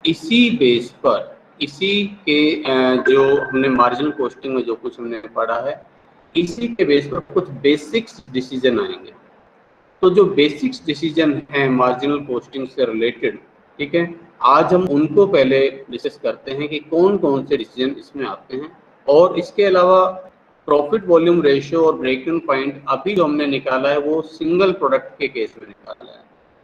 इसी बेस पर, इसी के जो हमने मार्जिनल कॉस्टिंग में जो कुछ हमने पढ़ा है, इसी के बेस पर कुछ बेसिक्स डिसीजन आएंगे। तो जो बेसिक्स डिसीजन है मार्जिनल कॉस्टिंग से रिलेटेड, ठीक है, आज हम उनको पहले डिस्कस करते हैं कि कौन कौन से डिसीजन इसमें आते हैं। और इसके अलावा प्रॉफिट वॉल्यूम रेशियो और ब्रेक इवन पॉइंट अभी जो हमने निकाला है वो सिंगल प्रोडक्ट के केस में निकाला है।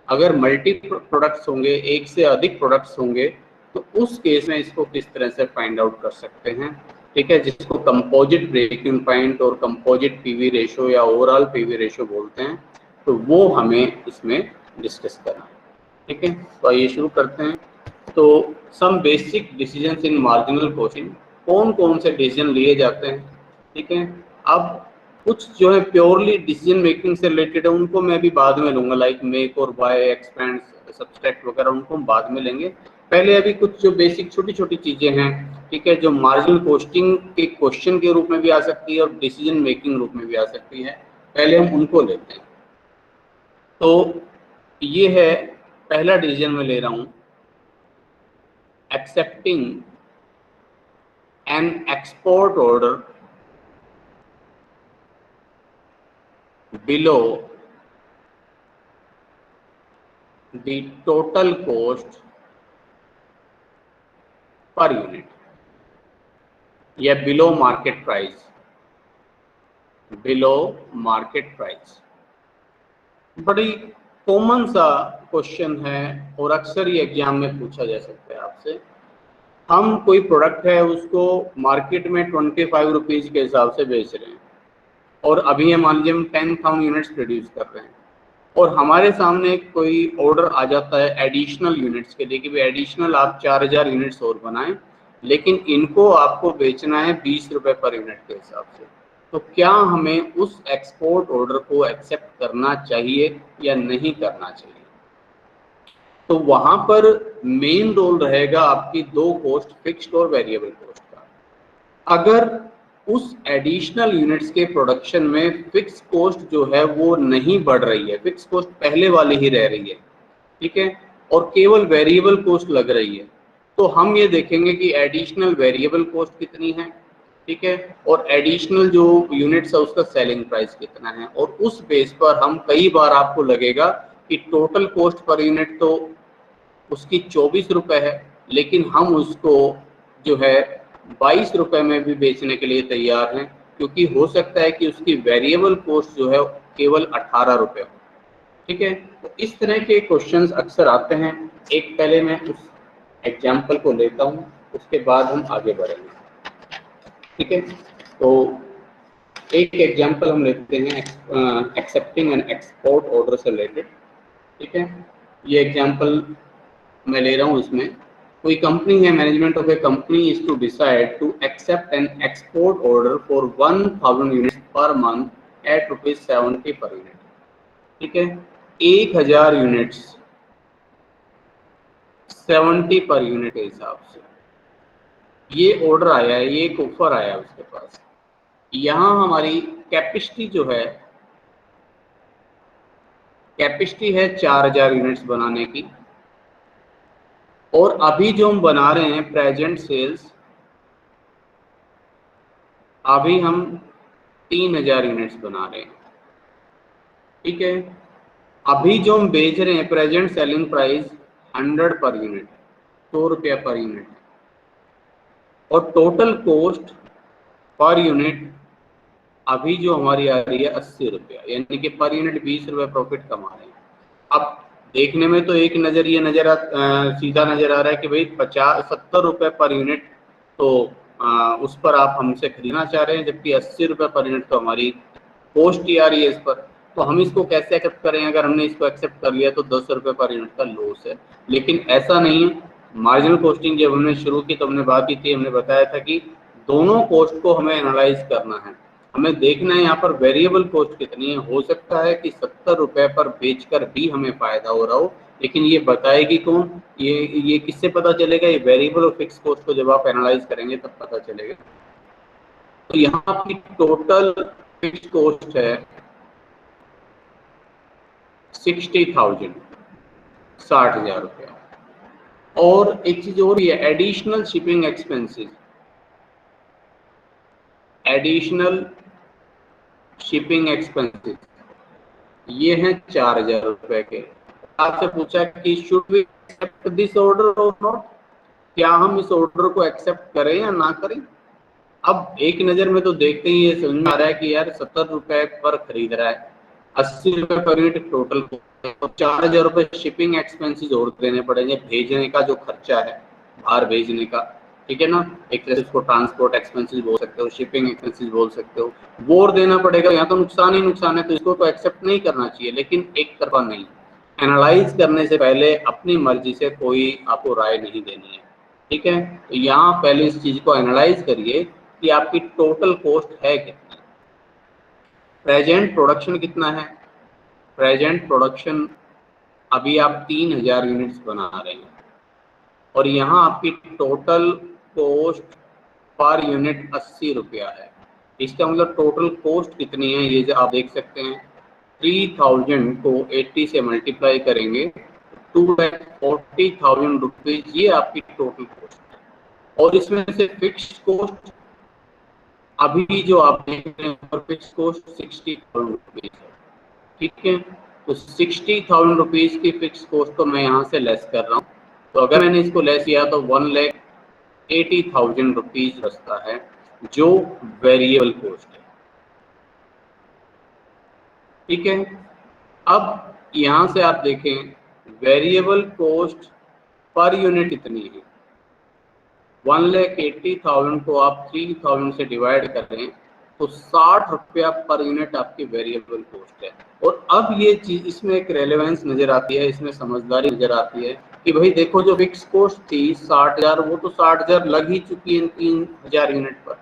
अगर मल्टी प्रोडक्ट्स होंगे, एक से अधिक प्रोडक्ट्स होंगे, तो उस केस में इसको किस तरह से फाइंड आउट कर सकते हैं, ठीक है, जिसको कंपोजिट ब्रेक इवन पॉइंट और कंपोजिट पीवी रेशियो या ओवरऑल पीवी रेशियो बोलते हैं। तो वो हमें इसमें डिस्कस करना है, ठीक है। तो आइए शुरू करते हैं। तो some basic decisions in marginal costing, कौन कौन से डिसीजन लिए जाते हैं, ठीक है। अब कुछ जो है प्योरली डिसीजन मेकिंग से रिलेटेड है, उनको मैं भी बाद में लूंगा, लाइक मेक और बाय, एक्सपेंड, सब्सट्रैक्ट वगैरह, उनको हम बाद में लेंगे। पहले अभी कुछ जो बेसिक छोटी छोटी चीजें हैं, ठीक है, जो मार्जिनल कॉस्टिंग के क्वेश्चन के रूप में भी आ सकती है और डिसीजन मेकिंग रूप में भी आ सकती है, पहले हम उनको लेते हैं। तो ये है पहला डिसीजन मैं ले रहा हूं, accepting an export order below the total cost per unit या below market price, below market price. बड़ी कॉमन सा क्वेश्चन है और अक्सर ही एग्जाम में पूछा जा सकता है आपसे। हम कोई प्रोडक्ट है उसको मार्केट में 25 रुपीज़ के हिसाब से बेच रहे हैं और अभी हम मान लीजिए हम 10,000 यूनिट्स प्रोड्यूस कर रहे हैं और हमारे सामने कोई ऑर्डर आ जाता है एडिशनल यूनिट्स के लिए कि भाई एडिशनल आप 4,000 यूनिट्स और बनाएं, लेकिन इनको आपको बेचना है 20 रुपये पर यूनिट के हिसाब से। तो क्या हमें उस एक्सपोर्ट ऑर्डर को एक्सेप्ट करना चाहिए या नहीं करना चाहिए? तो वहां पर मेन रोल रहेगा आपकी दो कॉस्ट, फिक्स्ड और वेरिएबल कॉस्ट का। अगर उस एडिशनल यूनिट्स के प्रोडक्शन में फिक्स कॉस्ट जो है वो नहीं बढ़ रही है, फिक्स कॉस्ट पहले वाली ही रह रही है, ठीक है, और केवल वेरिएबल कॉस्ट लग रही है, तो हम ये देखेंगे कि एडिशनल वेरिएबल कॉस्ट कितनी है, ठीक है, और एडिशनल जो यूनिट्स है उसका सेलिंग प्राइस कितना है। और उस बेस पर हम कई बार आपको लगेगा कि टोटल कॉस्ट पर यूनिट तो उसकी 24 रुपये है, लेकिन हम उसको जो है 22 रुपये में भी बेचने के लिए तैयार हैं, क्योंकि हो सकता है कि उसकी वेरिएबल कॉस्ट जो है केवल 18 रुपये हो, ठीक है। तो इस तरह के क्वेश्चंस अक्सर आते हैं। एक पहले मैं उस एग्जाम्पल को लेता हूँ, उसके बाद हम आगे बढ़ेंगे, ठीक है। तो एक एग्जाम्पल हम लेते हैं एक्सेप्टिंग एन एक्सपोर्ट ऑर्डर से रिलेटेड, ठीक है। ये एग्जाम्पल मैं ले रहा हूँ, इसमें कोई कंपनी है, management of a company is to decide to accept an export order for 1,000 units per month at ₹70 per unit, ठीक है। 1,000 यूनिट्स 70 पर यूनिट के हिसाब से ये ऑर्डर आया है, ये एक ऑफर आया है उसके पास। यहाँ हमारी कैपेसिटी जो है, कैपेसिटी है 4,000 यूनिट्स बनाने की, और अभी जो हम बना रहे हैं प्रेजेंट सेल्स, अभी हम 3,000 यूनिट्स बना रहे हैं, ठीक है। अभी जो हम बेच रहे हैं present selling price 100 per unit, 100 रुपया पर यूनिट, और टोटल कॉस्ट पर यूनिट अभी जो हमारी आ रही है 80 रुपया, यानी कि पर यूनिट 20 रुपये प्रॉफिट कमा रहे हैं। अब देखने में तो एक नज़र ये सीधा नज़र आ रहा है कि भाई 70 रुपये पर यूनिट, तो उस पर आप हमसे खरीदना चाह रहे हैं, जबकि 80 रुपये पर यूनिट तो हमारी कॉस्ट ही आ रही है इस पर। तो हम इसको कैसे एक्सेप्ट करें? अगर हमने इसको एक्सेप्ट कर लिया तो 10 रुपये पर यूनिट का लॉस है, लेकिन ऐसा नहीं है। मार्जिनल कॉस्टिंग जब हमने शुरू की तो हमने बात की थी, हमने बताया था कि दोनों कॉस्ट को हमें एनालाइज करना है, हमें देखना है यहाँ पर वेरिएबल कॉस्ट कितनी है। हो सकता है कि 70 रुपये पर बेचकर भी हमें फायदा हो रहा हो, लेकिन ये बताएगी कौन? ये किससे पता चलेगा? ये वेरिएबल और फिक्स कॉस्ट को जब आप एनालाइज करेंगे तब पता चलेगा। तो यहाँ आपकी टोटल फिक्स कॉस्ट है 60,000, 60,000 रुपया, और एक चीज और ही है, additional shipping expenses, additional shipping expenses ये हैं 4,000 रुपए के। आपसे पूछा कि should we accept this order और नॉट, क्या हम इस ऑर्डर को एक्सेप्ट करें या ना करें। अब एक नजर में तो देखते ही ये समझ में आ रहा है कि यार 70 रुपए पर खरीद रहा है, 80 रुपए पर यूनिट टोटल, तो 4,000 रुपए शिपिंग एक्सपेंसेस और देने पड़ेंगे, भेजने का जो खर्चा है बाहर भेजने का, ठीक है ना, एक तरह से उसको ट्रांसपोर्ट एक्सपेंसेस बोल सकते हो, शिपिंग एक्सपेंसेस बोल सकते हो, वो और देना पड़ेगा। यहाँ तो नुकसान ही नुकसान है, तो इसको तो एक्सेप्ट नहीं करना चाहिए। लेकिन एक तरफा नहीं, एनालाइज करने से पहले अपनी मर्जी से कोई आपको राय नहीं देनी है, ठीक है। तो यहाँ पहले इस चीज को एनालाइज करिए कि आपकी टोटल कॉस्ट है कितनी, प्रेजेंट प्रोडक्शन कितना है। प्रेजेंट प्रोडक्शन अभी आप 3,000 यूनिट्स बना रहे हैं और यहाँ आपकी टोटल कॉस्ट पर यूनिट 80 रुपया है। इसका मतलब टोटल कॉस्ट कितनी है ये जो आप देख सकते हैं, 3,000 को 80 से मल्टीप्लाई करेंगे, 2,40,000 रुपीज ये आपकी टोटल कॉस्ट है। और इसमें से फिक्स कॉस्ट अभी जो आप देख रहे हैं फिक्स कॉस्ट 60,000 रुपीज है, ठीक है। तो 60,000 रुपीज की फिक्स कॉस्ट को मैं यहाँ से लेस कर रहा हूँ, तो अगर मैंने इसको लेस किया तो 1,80,000 रुपीज बचता है जो वेरिएबल कॉस्ट है, ठीक है। अब यहाँ से आप देखें वेरिएबल कॉस्ट पर यूनिट इतनी है, 1,80,000 को आप 3,000 से डिवाइड करें तो 60 रुपया पर यूनिट आपकी वेरिएबल कॉस्ट है। और अब ये चीज इसमें एक रेलेवेंस नजर आती है, इसमें समझदारी नजर आती है कि भाई देखो जो फिक्स कॉस्ट थी 60,000, वो तो 60,000 लग ही चुकी है 3,000 यूनिट पर,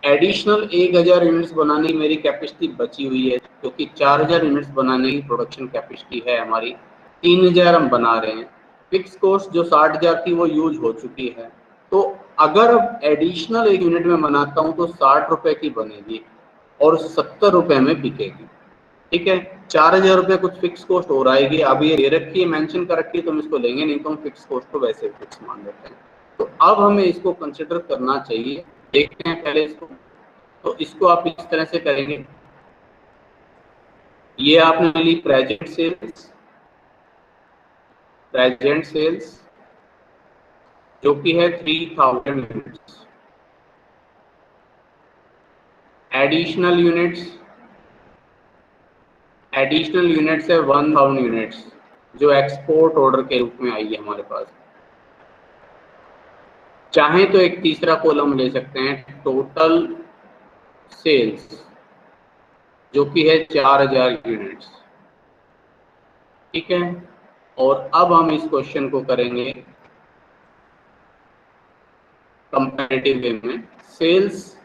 एडिशनल 1,000 यूनिट्स बनाने की मेरी कैपेसिटी बची हुई है, क्योंकि 4,000 यूनिट्स बनाने की प्रोडक्शन कैपेसिटी है हमारी, 3,000 हम बना रहे हैं, फिक्स कॉस्ट जो 60,000 थी वो यूज हो चुकी है। तो अगर एडिशनल एक यूनिट में बनाता हूँ तो 60 रुपए की बनेगी और 70 रुपए में बिकेगी, ठीक है। 4,000 रुपये कुछ फिक्स कॉस्ट और आएगी, अब ये रखी है मेंशन कर रखी है तो हम इसको लेंगे नहीं, तो हम फिक्स कॉस्ट को वैसे फिक्स मान लेते हैं। तो अब हमें इसको कंसिडर करना चाहिए, देखते हैं पहले इसको। तो इसको आप इस तरह से करेंगे, ये आपने ली प्रेजेंट सेल्स, प्रेजेंट सेल्स जो कि है 3,000 units, additional units, additional units है 1,000 यूनिट्स जो एक्सपोर्ट ऑर्डर के रूप में आई है हमारे पास। चाहे तो एक तीसरा कॉलम ले सकते हैं टोटल सेल्स जो कि है 4,000 यूनिट्स, ठीक है। और अब हम इस क्वेश्चन को करेंगे कंपैरेटिव वे में। सेल्स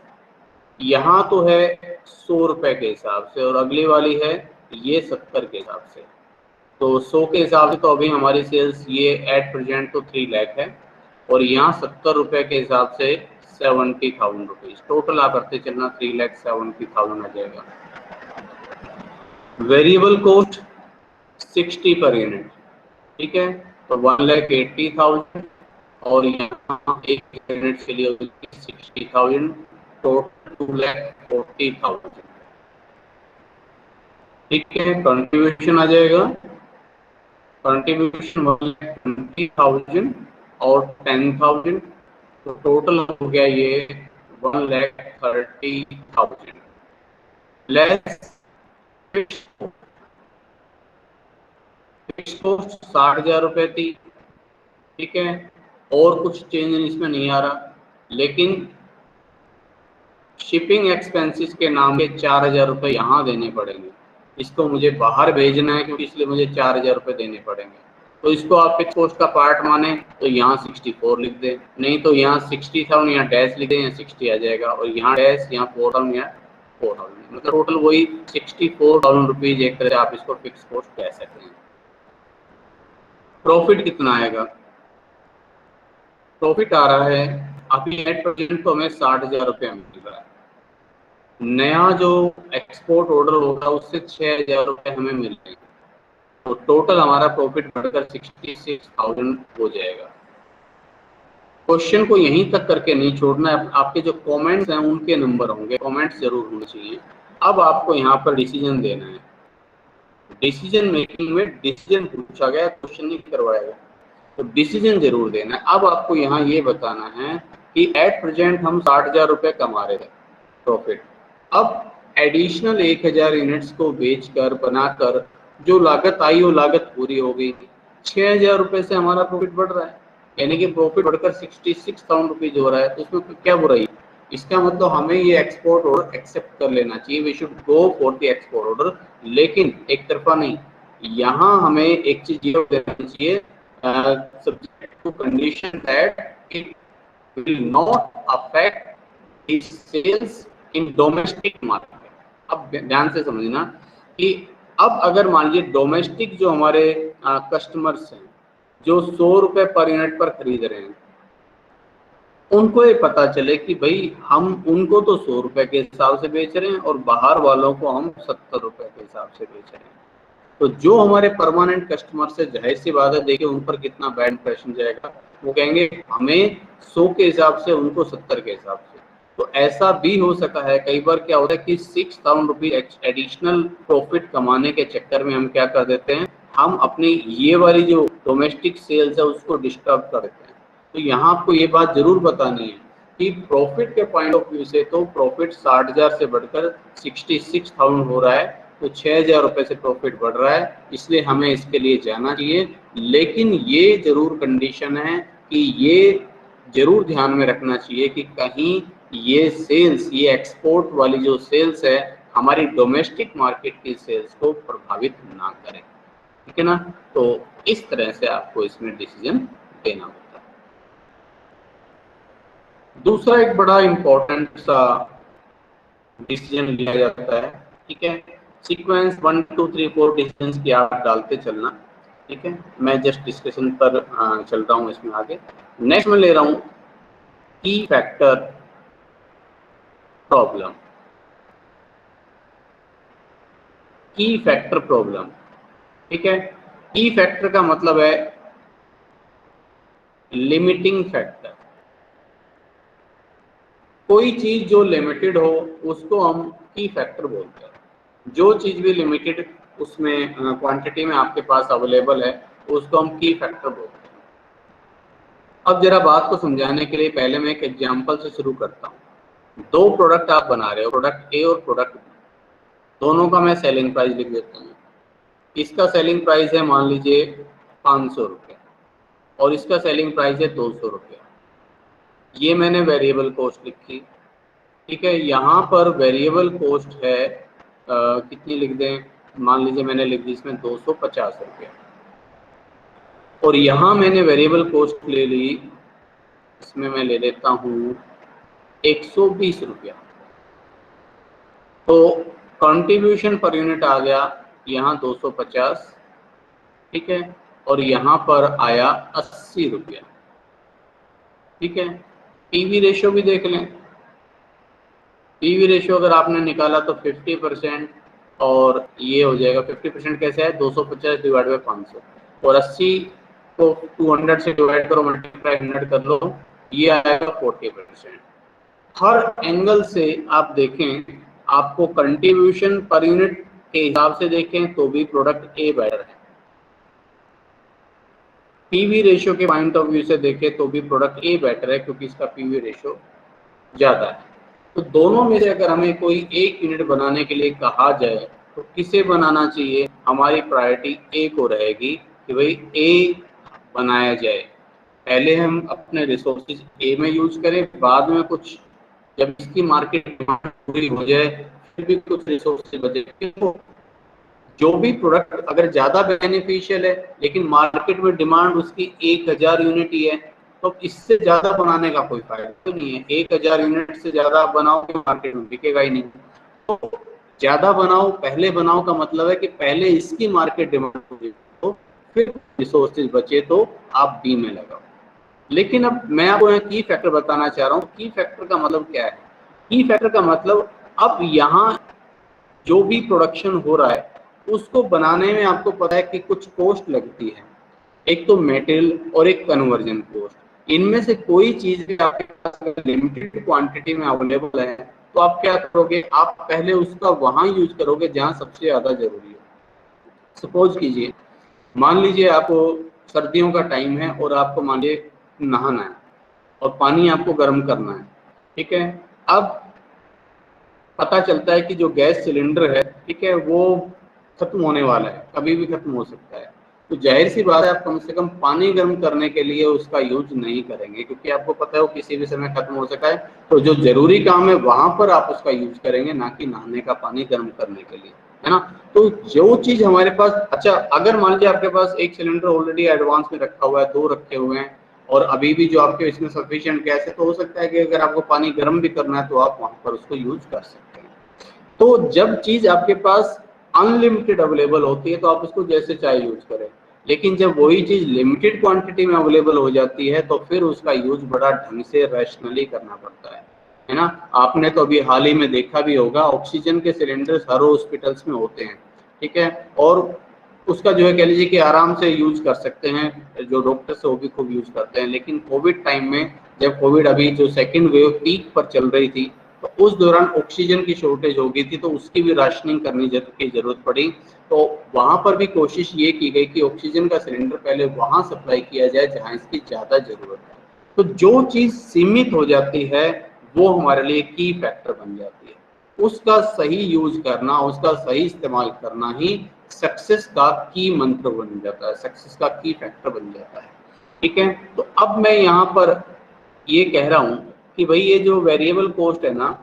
यहाँ तो है 100 रुपए के हिसाब से और अगली वाली है ये 70 के हिसाब से, तो 100 के हिसाब से तो अभी हमारी सेल्स ये एट प्रेजेंट तो 3 लाख है और यहाँ 70 रुपए के हिसाब से 70,000 रुपीज टोटल आप करते चलना, 3,70,000 आ जाएगा। वेरिएबल कॉस्ट 60 पर यूनिट, ठीक है, तो 1,80,000 और यहाँ एक यूनिट के लिए 60,000, टोटल 2,40,000, ठीक है। कंट्रीब्यूशन आ जाएगा, कंट्रीब्यूशन 1,20,000 और 10,000, तो टोटल हो गया ये 1,30,000 लेस फिक्स कॉस्ट 60,000 रुपए थी, ठीक है, और कुछ चेंज इसमें नहीं आ रहा, लेकिन शिपिंग एक्सपेंसेस के नाम पे 4,000 रुपए यहाँ देने पड़ेंगे, इसको मुझे बाहर भेजना है क्योंकि इसलिए मुझे 4,000 रुपए देने पड़ेंगे। तो इसको आप फिक्स कॉस्ट का पार्ट माने तो यहाँ 64 लिख दें, नहीं तो यहाँ 60,000 यहाँ डैश लिख दें, यहाँ 60 आ जाएगा और यहाँ डैश यहाँ 4,000 यहाँ 4,000, मतलब टोटल वही 64,000 रुपीज एक तरह से आप इसको फिक्स कॉस्ट कह सकते हैं। प्रॉफिट कितना आएगा, प्रॉफिट आ रहा है अभी एट प्रेजेंट तो हमें 60,000 रुपया मिल रहा है, नया जो एक्सपोर्ट ऑर्डर होगा उससे 6,000 रुपये हमें मिल रहे हैं, तो टोटल हमारा प्रॉफिट बढ़कर 66,000 हो जाएगा। क्वेश्चन को यहीं तक करके नहीं छोड़ना है, आपके जो कमेंट्स हैं उनके नंबर होंगे, कमेंट्स जरूर होने चाहिए। अब आपको यहाँ पर डिसीजन देना है। डिसीजन मेकिंग में डिसीजन पूछा गया, क्वेश्चन नहीं करवाया गया, तो डिसीजन जरूर देना है। अब आपको यहाँ ये बताना है कि एट प्रेजेंट हम 60,000 रुपये कमा रहे थे प्रॉफिट। अब एडिशनल 1,000 यूनिट्स को बेचकर बनाकर जो लागत आई वो लागत पूरी हो गई, 6,000 रुपये से हमारा प्रॉफिट बढ़ रहा है, यानी कि प्रॉफिट बढ़कर 66,000 रुपीज हो रहा है। तो उसमें क्या बुराई? इसका मतलब हमें ये एक्सपोर्ट ऑर्डर एक्सेप्ट कर लेना चाहिए, we should go for the export order, लेकिन एक तरफा नहीं। यहाँ हमें एक चीज ये देना चाहिए, subject to condition that it will not affect the sales in domestic market। अब ध्यान से समझना कि अब अगर मान लीजिए डोमेस्टिक जो हमारे कस्टमर्स हैं जो 100 रुपए पर यूनिट पर खरीद रहे हैं, उनको ये पता चले कि भाई हम उनको तो 100 रुपए के हिसाब से बेच रहे हैं और बाहर वालों को हम 70 रुपए के हिसाब से बेच रहे हैं, तो जो हमारे परमानेंट कस्टमर से जाहिर सी बात है, देखिए उन पर कितना बैड इंप्रेशन जाएगा। वो कहेंगे हमें 100 के हिसाब से, उनको 70 के हिसाब से। तो ऐसा भी हो सका है, कई बार क्या होता है कि 6,000 रुपीज एडिशनल प्रॉफिट कमाने के चक्कर में हम क्या कर देते हैं, हम अपनी ये वाली जो डोमेस्टिक सेल्स है उसको डिस्टर्ब कर देते हैं। तो यहाँ आपको ये बात जरूर बतानी है कि प्रॉफिट के पॉइंट ऑफ व्यू से तो प्रॉफिट 60,000 से बढ़कर 66,000 हो रहा है, तो 6,000 रुपये से प्रॉफिट बढ़ रहा है, इसलिए हमें इसके लिए जाना चाहिए। लेकिन ये जरूर कंडीशन है कि ये जरूर ध्यान में रखना चाहिए कि कहीं ये सेल्स, ये एक्सपोर्ट वाली जो सेल्स है हमारी डोमेस्टिक मार्केट की सेल्स को प्रभावित ना करें, ठीक है ना। तो इस तरह से आपको इसमें डिसीजन देना होता है। दूसरा एक बड़ा इंपॉर्टेंट सा डिसीजन लिया जाता है, ठीक है। सीक्वेंस 1 2 3 4 डिसीजंस की आप डालते चलना, ठीक है। मैं जस्ट डिस्कशन पर चल रहा हूँ इसमें आगे। नेक्स्ट में ले रहा हूँ की फैक्टर प्रॉब्लम। की फैक्टर प्रॉब्लम, ठीक है। की फैक्टर का मतलब है लिमिटिंग फैक्टर। कोई चीज जो लिमिटेड हो उसको हम की फैक्टर बोलते हैं। जो चीज भी लिमिटेड उसमें क्वांटिटी में आपके पास अवेलेबल है उसको हम की फैक्टर बोलते हैं। अब जरा बात को समझाने के लिए पहले मैं एक एग्जांपल से शुरू करता हूँ। दो प्रोडक्ट आप बना रहे हो, प्रोडक्ट ए और प्रोडक्ट बी, दोनों का मैं सेलिंग प्राइस लिख देता हूँ। इसका सेलिंग प्राइस है मान लीजिए 500 रुपये और इसका सेलिंग प्राइस है 200 रुपये। ये मैंने वेरिएबल कॉस्ट लिखी, ठीक है। यहाँ पर वेरिएबल कॉस्ट है कितनी लिख दें, मान लीजिए मैंने लिख दी इसमें 250 रुपये, और यहाँ मैंने वेरिएबल कॉस्ट ले ली, इसमें मैं ले लेता हूँ 120 रुपया। तो कंट्रीब्यूशन पर यूनिट आ गया यहाँ 250, ठीक है, और यहाँ पर आया 80 रुपया, ठीक है। पीवी रेशियो भी देख लें। पीवी रेशियो अगर आपने निकाला तो 50%, और ये हो जाएगा 50% कैसे है, 250 डिवाइड बाई 500, और 80 को 200 से डिवाइड करो, मल्टीप्लाई 100 कर लो, ये आएगा 40%। हर एंगल से आप देखें, आपको कंट्रीब्यूशन पर यूनिट के हिसाब से देखें तो भी प्रोडक्ट ए बेटर है, पीवी रेशियो के पॉइंट ऑफ व्यू से देखें तो भी प्रोडक्ट ए बेटर है क्योंकि इसका पीवी रेशियो ज़्यादा है। तो दोनों में से अगर हमें कोई एक यूनिट बनाने के लिए कहा जाए तो किसे बनाना चाहिए, हमारी प्रायोरिटी ए को रहेगी कि भाई ए बनाया जाए। पहले हम अपने रिसोर्सेज ए में यूज करें, बाद में कुछ जब इसकी मार्केट डिमांड पूरी हो जाए फिर भी कुछ रिसोर्सेज बचे। तो जो भी प्रोडक्ट अगर ज़्यादा बेनिफिशियल है लेकिन मार्केट में डिमांड उसकी 1,000 यूनिट ही है, तो इससे ज़्यादा बनाने का कोई फायदा तो नहीं है। 1,000 यूनिट से ज़्यादा बनाओगे मार्केट में बिकेगा ही नहीं। तो ज़्यादा बनाओ, पहले बनाओ का मतलब है कि पहले इसकी मार्केट डिमांड पूरी हो, फिर रिसोर्सेज बचे तो आप बी में लगाओ। लेकिन अब मैं आपको यहाँ की फैक्टर बताना चाह रहा हूँ। की फैक्टर का मतलब क्या है? की फैक्टर का मतलब अब यहाँ जो भी प्रोडक्शन हो रहा है उसको बनाने में आपको पता है कि कुछ कॉस्ट लगती है, एक तो मेटेरियल और एक कन्वर्जन कॉस्ट। इनमें से कोई चीज आपके पास लिमिटेड क्वांटिटी में अवेलेबल है तो आप क्या करोगे, आप पहले उसका वहां यूज करोगे जहां सबसे ज्यादा जरूरी हो। सपोज कीजिए, मान लीजिए आपको सर्दियों का टाइम है और आपको मान लीजिए नहाना है और पानी आपको गर्म करना है, ठीक है। अब पता चलता है कि जो गैस सिलेंडर है, ठीक है, वो खत्म होने वाला है, कभी भी खत्म हो सकता है। तो जाहिर सी बात है आप कम से कम पानी गर्म करने के लिए उसका यूज नहीं करेंगे, क्योंकि आपको पता है वो किसी भी समय खत्म हो सकता है। तो जो जरूरी काम है वहां पर आप उसका यूज करेंगे, ना कि नहाने का पानी गर्म करने के लिए, है ना। तो जो चीज हमारे पास, अच्छा अगर मान लीजिए आपके पास एक सिलेंडर ऑलरेडी एडवांस में रखा हुआ है, 2 रखे हुए हैं और अभी भी जो आपके इसमें सफिशिएंट गैस है, तो हो सकता है कि अगर आपको पानी गर्म भी करना है तो आप वहां पर उसको यूज कर सकते हैं। तो जब चीज आपके पास अनलिमिटेड अवेलेबल होती है तो आप उसको जैसे चाहे यूज करें, लेकिन जब वही चीज लिमिटेड क्वांटिटी में अवेलेबल हो जाती है तो फिर उसका यूज बड़ा ढंग से रैशनली करना पड़ता है ना। आपने तो अभी हाल ही में देखा भी होगा, ऑक्सीजन के सिलेंडर्स हर हॉस्पिटल्स में होते हैं, ठीक है, और उसका जो है कह लीजिए कि आराम से यूज कर सकते हैं, जो डॉक्टर्स वो भी खूब यूज करते हैं। लेकिन कोविड टाइम में, जब कोविड अभी जो सेकेंड वेव पीक पर चल रही थी, तो उस दौरान ऑक्सीजन की शॉर्टेज हो गई थी, तो उसकी भी राशनिंग करने की जरूरत पड़ी। तो वहां पर भी कोशिश ये की गई कि ऑक्सीजन का सिलेंडर पहले वहां सप्लाई किया जाए जहां इसकी ज्यादा जरूरत है। तो जो चीज सीमित हो जाती है वो हमारे लिए की फैक्टर बन जाती है। उसका सही यूज करना, उसका सही इस्तेमाल करना ही सक्सेस का की मंत्र बन जाता है, सक्सेस का की फैक्टर बन जाता है, ठीक है। तो अब मैं यहाँ पर ये कह रहा हूं कि भाई ये जो वेरिएबल कॉस्ट है ना,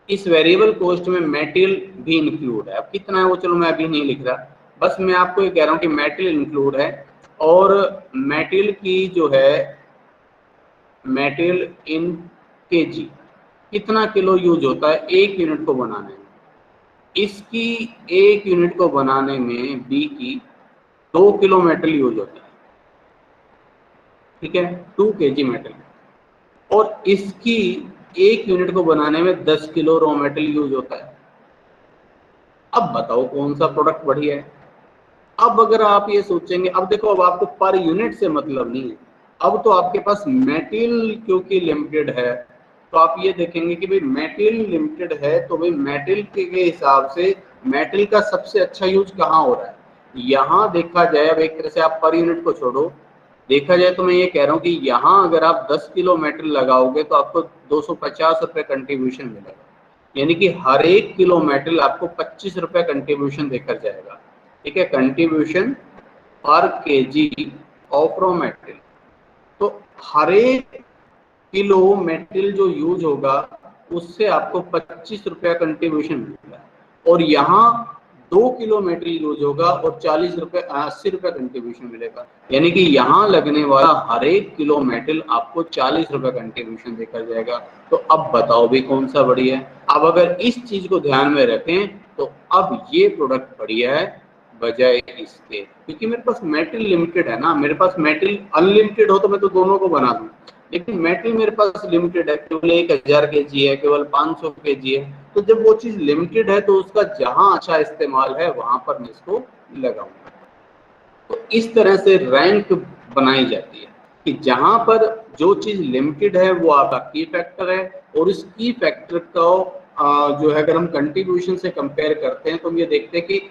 इस वेरिएबल कॉस्ट में मेटेरियल भी इंक्लूड है। अब कितना है वो चलो मैं अभी नहीं लिख रहा, बस मैं आपको ये कह रहा हूँ कि मेटेरियल इंक्लूड है। और मेटेरियल की जो है, मेटेरियल इन केजी, कितना किलो यूज होता है एक यूनिट को बनाने में, इसकी एक यूनिट को बनाने में बी की 2 किलो मेटल यूज होता है, ठीक है, 2 केजी मेटल। और इसकी एक यूनिट को बनाने में 10 किलो रॉ मेटल यूज होता है। अब बताओ कौन सा प्रोडक्ट बढ़िया है। अब अगर आप ये सोचेंगे, अब देखो अब आपको पर यूनिट से मतलब नहीं है, अब तो आपके पास मेटेरियल क्योंकि लिमिटेड है, तो आप ये देखेंगे कि भाई मेटेरियल लिमिटेड है तो भाई मेटेरियल के हिसाब से मेटेरियल का सबसे अच्छा यूज कहाँ हो रहा है। यहाँ देखा जाए, अब एक तरह से आप पर यूनिट को छोड़ो, देखा जाए तो मैं ये कह रहा हूँ कि यहाँ अगर आप 10 किलो मेटेरियल लगाओगे तो आपको 250 रुपये कंट्रीब्यूशन मिलेगा, यानी कि हर एक किलो मेटल आपको 25 रुपये कंट्रीब्यूशन देकर जाएगा, ठीक है, contribution per KG of raw material. तो हर एक किलो मेटेरियल जो यूज होगा उससे आपको 25 रुपया कंट्रीब्यूशन मिलेगा, और यहाँ 2 किलो मेटेरियल यूज होगा और 40 रुपये 80 रुपये कंट्रीब्यूशन मिलेगा, यानी कि यहाँ लगने वाला हर एक किलो मेटल आपको 40 रुपये कंट्रीब्यूशन देकर जाएगा। तो अब बताओ भी कौन सा बढ़िया है। अब अगर इस चीज को ध्यान में रखें तो अब ये प्रोडक्ट बढ़िया है बजाय इसके, क्योंकि मेरे पास मेटल लिमिटेड है ना। मेरे पास मेटल अनलिमिटेड हो तो मैं तो दोनों को बना दूं, लेकिन मेटल मेरे पास लिमिटेड है, केवल 1000 केजी है, केवल 500 केजी है। तो जब वो चीज लिमिटेड है तो उसका जहां अच्छा इस्तेमाल है वहां पर मैं इसको लगाऊंगा। तो इस तरह से रैंक बनाई जाती है कि जहां पर जो चीज लिमिटेड है वो आपका की फैक्टर है, और इस की फैक्टर को जो है अगर हम कंट्रीब्यूशन से कंपेयर करते हैं तो हम ये देखते हैं कि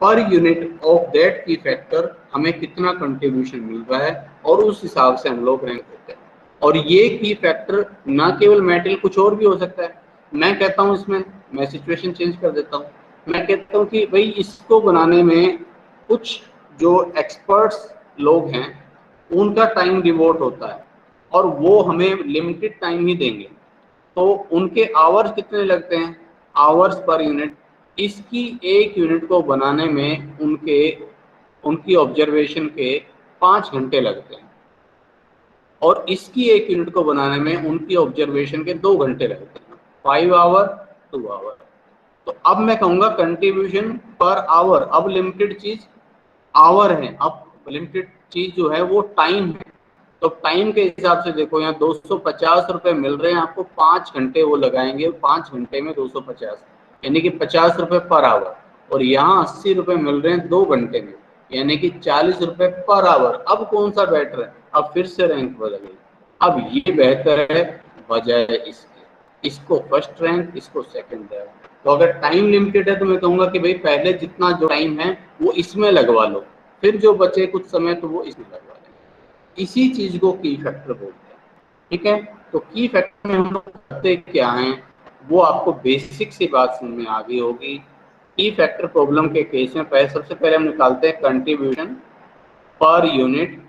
पर यूनिट ऑफ दैट की फैक्टर हमें कितना कंट्रीब्यूशन मिल रहा है, और उस हिसाब से हम लोग रैंक करते हैं। और ये की फैक्टर ना केवल मेटल, कुछ और भी हो सकता है। मैं कहता हूँ इसमें, मैं सिचुएशन चेंज कर देता हूँ, मैं कहता हूँ कि भाई इसको बनाने में कुछ जो एक्सपर्ट्स लोग हैं उनका टाइम डिवोट होता है, और वो हमें लिमिटेड टाइम ही देंगे। तो उनके आवर्स कितने लगते हैं, आवर्स पर यूनिट, इसकी एक यूनिट को बनाने में उनकी ऑब्जर्वेशन के 5 घंटे लगते हैं, और इसकी एक यूनिट को बनाने में उनकी ऑब्जर्वेशन के 2 घंटे लगते हैं, 5 आवर 2 आवर। तो अब मैं कहूंगा कंट्रीब्यूशन पर आवर, अब लिमिटेड चीज आवर है, अब लिमिटेड चीज जो है वो टाइम है। तो टाइम के हिसाब से देखो, यहाँ 250 रुपए मिल रहे हैं आपको, 5 घंटे वो लगाएंगे, 5 घंटे में 250, यानी कि 50 रुपए पर आवर, और यहाँ 80 रुपए मिल रहे हैं 2 घंटे में, यानी कि 40 रुपए पर आवर। अब कौन सा बेटर है, अब फिर से रैंक बदल गई। अब ये बेहतर है बजाय इसके, इसको फर्स्ट रैंक, इसको सेकंड रैंक। तो अगर टाइम लिमिटेड है तो मैं कहूंगा कि भाई पहले जितना जो टाइम है वो इसमें लगवा लो, फिर जो बचे कुछ समय तो वो इसमें लगवा लें। इसी चीज को की फैक्टर बोलते हैं। ठीक है, तो की फैक्टर में हम लोग करते क्या हैं, वो आपको बेसिक सी बात समझ में आ गई होगी। की फैक्टर प्रॉब्लम के केस में पहले सबसे पहले हम निकालते हैं contribution per unit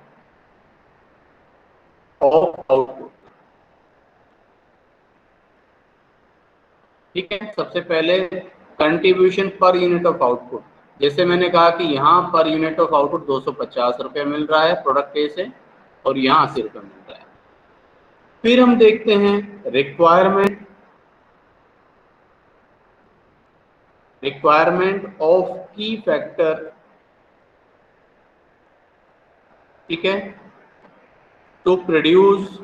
of output. ठीक है, सबसे पहले contribution per unit of output. जैसे मैंने कहा कि यहाँ पर यूनिट ऑफ आउटपुट 250 रुपये मिल रहा है प्रोडक्ट ए से, और यहाँ 80 रुपये मिल रहा है। फिर हम देखते हैं रिक्वायरमेंट ऑफ की फैक्टर। ठीक है, टू प्रोड्यूस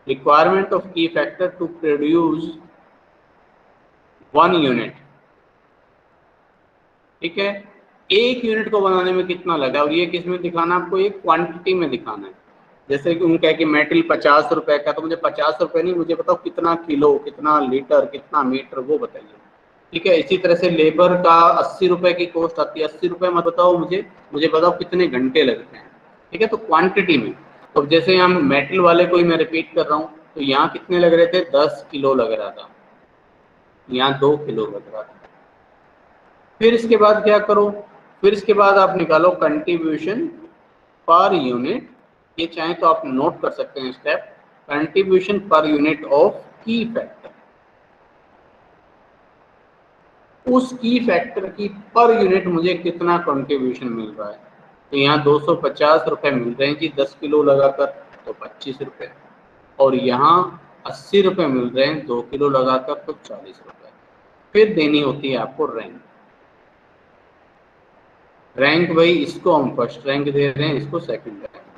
रिक्वायरमेंट ऑफ की फैक्टर टू प्रोड्यूस 1 यूनिट। ठीक है, एक यूनिट को बनाने में कितना लगा, और ये किस में दिखाना है आपको, एक क्वांटिटी में दिखाना है। जैसे कि उनका है कि मेटल 50 रुपए का, तो मुझे 50 रुपए नहीं, मुझे बताओ कितना किलो, कितना लीटर, कितना मीटर, वो बताइए। ठीक है, इसी तरह से लेबर का 80 रुपए की कॉस्ट आती है, 80 रुपए मत बताओ मुझे, मुझे बताओ कितने घंटे लगते हैं। ठीक है, तो क्वांटिटी में। तो जैसे हम मेटल वाले को ही मैं रिपीट कर रहा हूँ, तो यहाँ कितने लग रहे थे, 10 किलो लग रहा था, यहाँ 2 किलो लग रहा था। फिर इसके बाद क्या करो, फिर इसके बाद आप निकालो कंट्रीब्यूशन पर यूनिट। ये चाहे तो आप नोट कर सकते हैं step, contribution per unit of की फैक्टर। उस की फैक्टर की पर यूनिट मुझे कितना कंट्रीब्यूशन मिल रहा है। तो यहाँ 250 रुपये मिल रहे हैं जी 10 किलो लगाकर, तो 25 रुपये। और यहाँ 80 रुपये मिल रहे हैं 2 किलो लगाकर, तो 40 रुपये। फिर देनी होती है आपको रैंक। रैंक भाई इसको हम फर्स्ट रैंक दे रहे हैं, इसको सेकंड रैंक दे रहे हैं।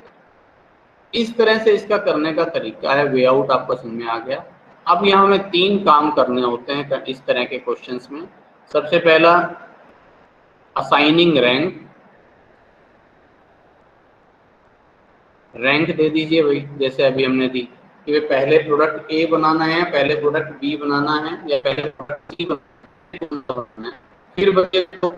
इस तरह से इसका करने का तरीका है। वे आउट आपको समझ में आ गया। अब यहाँ हमें 3 काम करने होते हैं इस तरह के क्वेश्चंस में। सबसे पहला असाइनिंग रैंक। रैंक दे दीजिए भाई, जैसे अभी हमने दी कि भाई पहले प्रोडक्ट ए बनाना है, पहले प्रोडक्ट बी बनाना है, या पहले प्रोडक्ट सी बनाना है, फिर बचे तो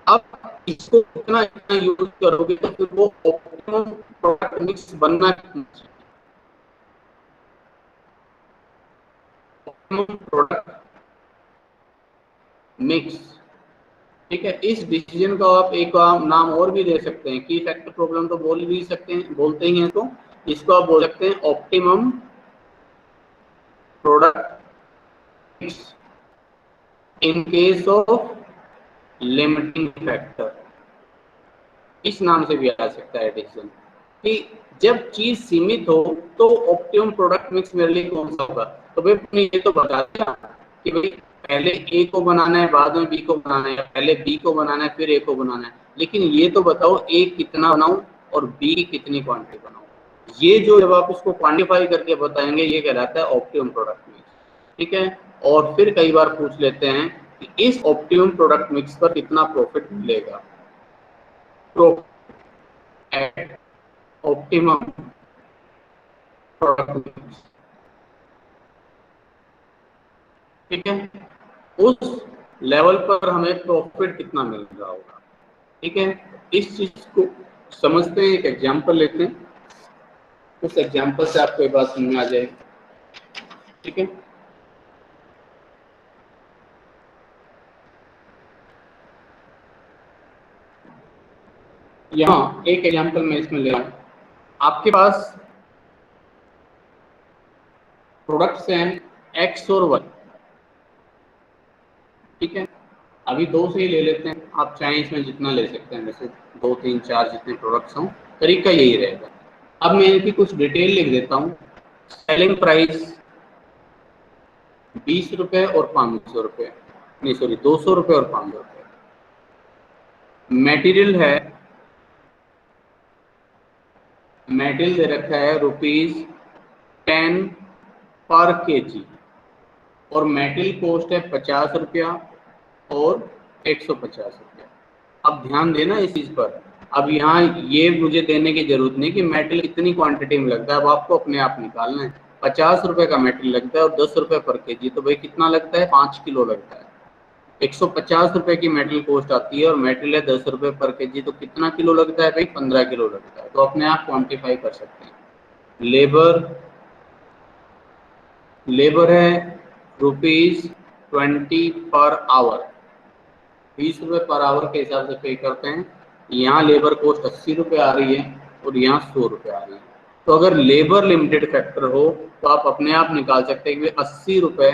अब इसको इतना इतना यूज करोगे तो फिर वो ऑप्टिमम प्रोडक्ट मिक्स बनना चाहिए। Optimum product mix. ठीक है, इस डिसीजन का आप एक नाम और भी दे सकते हैं, की फैक्टर प्रॉब्लम तो बोल भी सकते हैं, बोलते ही हैं, तो इसको आप बोल सकते हैं optimum product mix in case of limiting factor. इस नाम से भी आ सकता है डिसीजन, कि जब चीज सीमित हो तो ऑप्टिमम प्रोडक्ट मिक्स मेरे लिए कौन सा होगा। तो भाई अपने ये तो बता दिया कि भाई पहले ए को बनाना है, बाद में बी को बनाना है, पहले बी को बनाना है, फिर ए को बनाना है, लेकिन ये तो बताओ ए कितना बनाऊं और बी कितनी क्वांटिटी बनाऊं। ये जो जब आप उसको क्वांटिफाई करके बताएंगे, ये कहलाता है ऑप्टिमम प्रोडक्ट मिक्स। ठीक है, और फिर कई बार पूछ लेते हैं कि इस ऑप्टिमम प्रोडक्ट मिक्स पर कितना प्रॉफिट मिलेगा। At optimum product mix. ठीक है, उस लेवल पर हमें प्रॉफिट कितना मिल रहा होगा। ठीक है, इस चीज को समझते हैं, एक एग्जांपल लेते हैं, उस एग्जांपल से आपको ये बात समझ में आ जाएगी। ठीक है, यहाँ एक एग्जांपल मैं इसमें ले रहा हूँ। आपके पास प्रोडक्ट्स हैं एक्स और वाई। ठीक है, अभी 2 से ही ले लेते हैं, आप चाहें इसमें जितना ले सकते हैं, वैसे 2 3 4 जितने प्रोडक्ट्स हों, तरीका यही रहेगा। अब मैं इनकी कुछ डिटेल लिख देता हूँ। सेलिंग प्राइस 20 रुपये और 500 रुपये, नहीं सॉरी 200 रुपये और 500 रुपये। मटेरियल है, मटेरियल दे रखा है ₹10 पर केजी। और मेटल कॉस्ट है 50 रुपया और 150 रुपया। अब ध्यान देना इस चीज पर। अब यहाँ ये मुझे देने की जरूरत नहीं कि मेटल कितनी क्वांटिटी में लगता है, अब आपको अपने आप निकालना है। 50 रुपए का मेटल लगता है और 10 रुपए पर केजी, तो भाई कितना लगता है, 5 किलो लगता है। 150 रुपए की मेटल कॉस्ट आती है और मेटल है 10 रुपए पर केजी, तो कितना किलो लगता है भाई, 15 किलो लगता है। तो अपने आप क्वांटिफाई कर सकते हैं। लेबर है ₹20 पर आवर, 20 रुपए पर आवर के हिसाब से पे करते हैं। यहाँ लेबर कॉस्ट 80 रुपए आ रही है और यहाँ 100 रुपए आ रही है। तो अगर लेबर लिमिटेड फैक्टर हो तो आप अपने आप निकाल सकते हैं कि 80 रुपए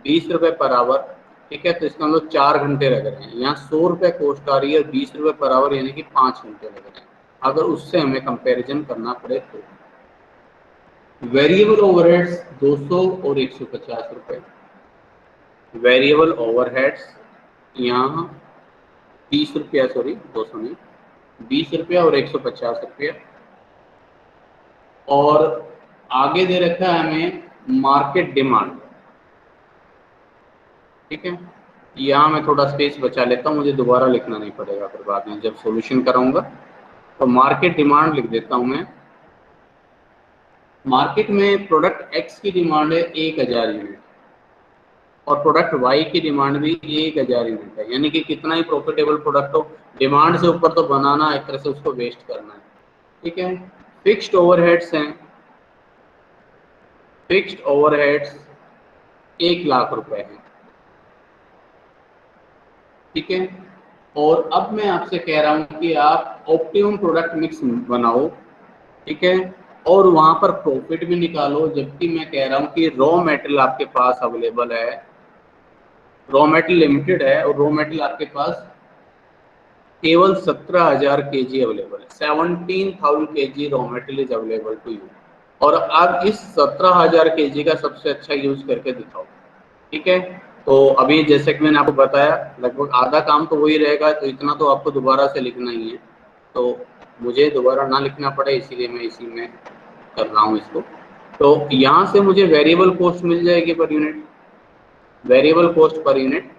20 रुपए पर आवर, ठीक है, तो इसका मतलब 4 घंटे लग रहे हैं। यहाँ 100 रुपए कॉस्ट आ रही है और 20 रुपए पर आवर, यानी कि 5 घंटे लग रहे हैं, अगर उससे हमें कंपेरिजन करना पड़े तो। वेरिएबल ओवरहेड्स 200 और 150 रुपए। वेरिएबल ओवरहेड्स यहाँ 20 रुपया, सॉरी 200 नहीं, 20 रुपया और 150 रुपया। और आगे दे रखा है हमें मार्केट डिमांड, ठीक है। यहाँ मैं थोड़ा स्पेस बचा लेता हूँ, मुझे दोबारा लिखना नहीं पड़ेगा फिर बाद में जब सॉल्यूशन कराऊंगा। तो मार्केट डिमांड लिख देता हूँ मैं। मार्केट में प्रोडक्ट एक्स की डिमांड है 1000 यूनिट और प्रोडक्ट वाई की डिमांड भी 1000 यूनिट है, यानी कि कितना ही प्रॉफिटेबल प्रोडक्ट हो, डिमांड से ऊपर तो बनाना, एक तरह से उसको वेस्ट करना है, ठीक है। फिक्स्ड ओवरहेड्स हैं, फिक्स्ड ओवरहेड्स 1,00,000 रुपए हैं, ठीक है। और अब मैं आपसे कह रहा हूं कि आप ऑप्टिमम प्रोडक्ट मिक्स बनाओ, ठीक है, और वहां पर प्रॉफिट भी निकालो। जबकि मैं कह रहा हूं कि रॉ मेटेरियल आपके पास अवेलेबल है, रॉ मेटेरियल लिमिटेड है और रॉ मेटेरियल आपके पास केवल 17,000 kg अवेलेबल है। 17,000 kg raw material is available to you. और अब इस 17,000 kg का सबसे अच्छा यूज करके दिखाओ, ठीक है। तो अभी जैसे कि मैंने आपको बताया लगभग आधा काम तो वही रहेगा, तो इतना तो आपको दोबारा से लिखना ही है, तो मुझे दोबारा ना लिखना पड़े इसीलिए मैं इसी में कर रहा हूँ इसको। तो यहाँ से मुझे वेरिएबल कॉस्ट मिल जाएगी per unit, variable cost per unit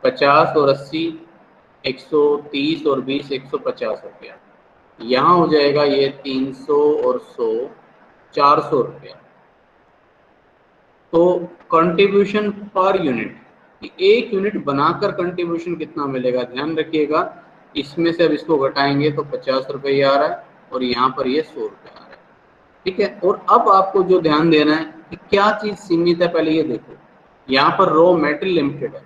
50 और 80, 130 और 20, 150 रुपया। यहाँ हो जाएगा ये 300 और 100, 400 रुपया। तो कंट्रीब्यूशन पर यूनिट, एक यूनिट बनाकर कंट्रीब्यूशन कितना मिलेगा, ध्यान रखिएगा। इसमें से अब इसको घटाएंगे तो 50 रुपये आ रहा है और यहाँ पर ये 100 रुपये आ रहा है, ठीक है। और अब आपको जो ध्यान देना है कि क्या चीज सीमित है, पहले ये देखो। यहाँ पर रॉ मेटेरियल लिमिटेड है,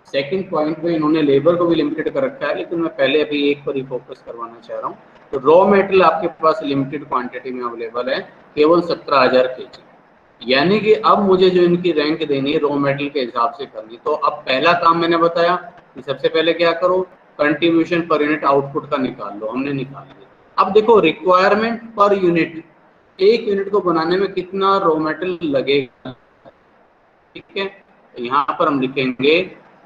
सेकंड पॉइंट पे इन्होंने लेबर को भी लिमिटेड कर रखा है, लेकिन मैं पहले अभी एक पर ही फोकस करवाना चाह रहा हूँ। तो रॉ मेटेरियल आपके पास लिमिटेड क्वांटिटी में अवेलेबल है, केवल 17,000 kg, यानी कि अब मुझे जो इनकी रैंक देनी है रॉ मेटेरियल के हिसाब से करनी। तो अब पहला काम मैंने बताया कि सबसे पहले क्या करो, कंट्रीब्यूशन पर यूनिट आउटपुट का निकाल लो, हमने निकाल लिया। अब देखो रिक्वायरमेंट पर यूनिट, एक यूनिट को बनाने में कितना रॉ मेटेरियल लगेगा, ठीक है। तो यहाँ पर हम लिखेंगे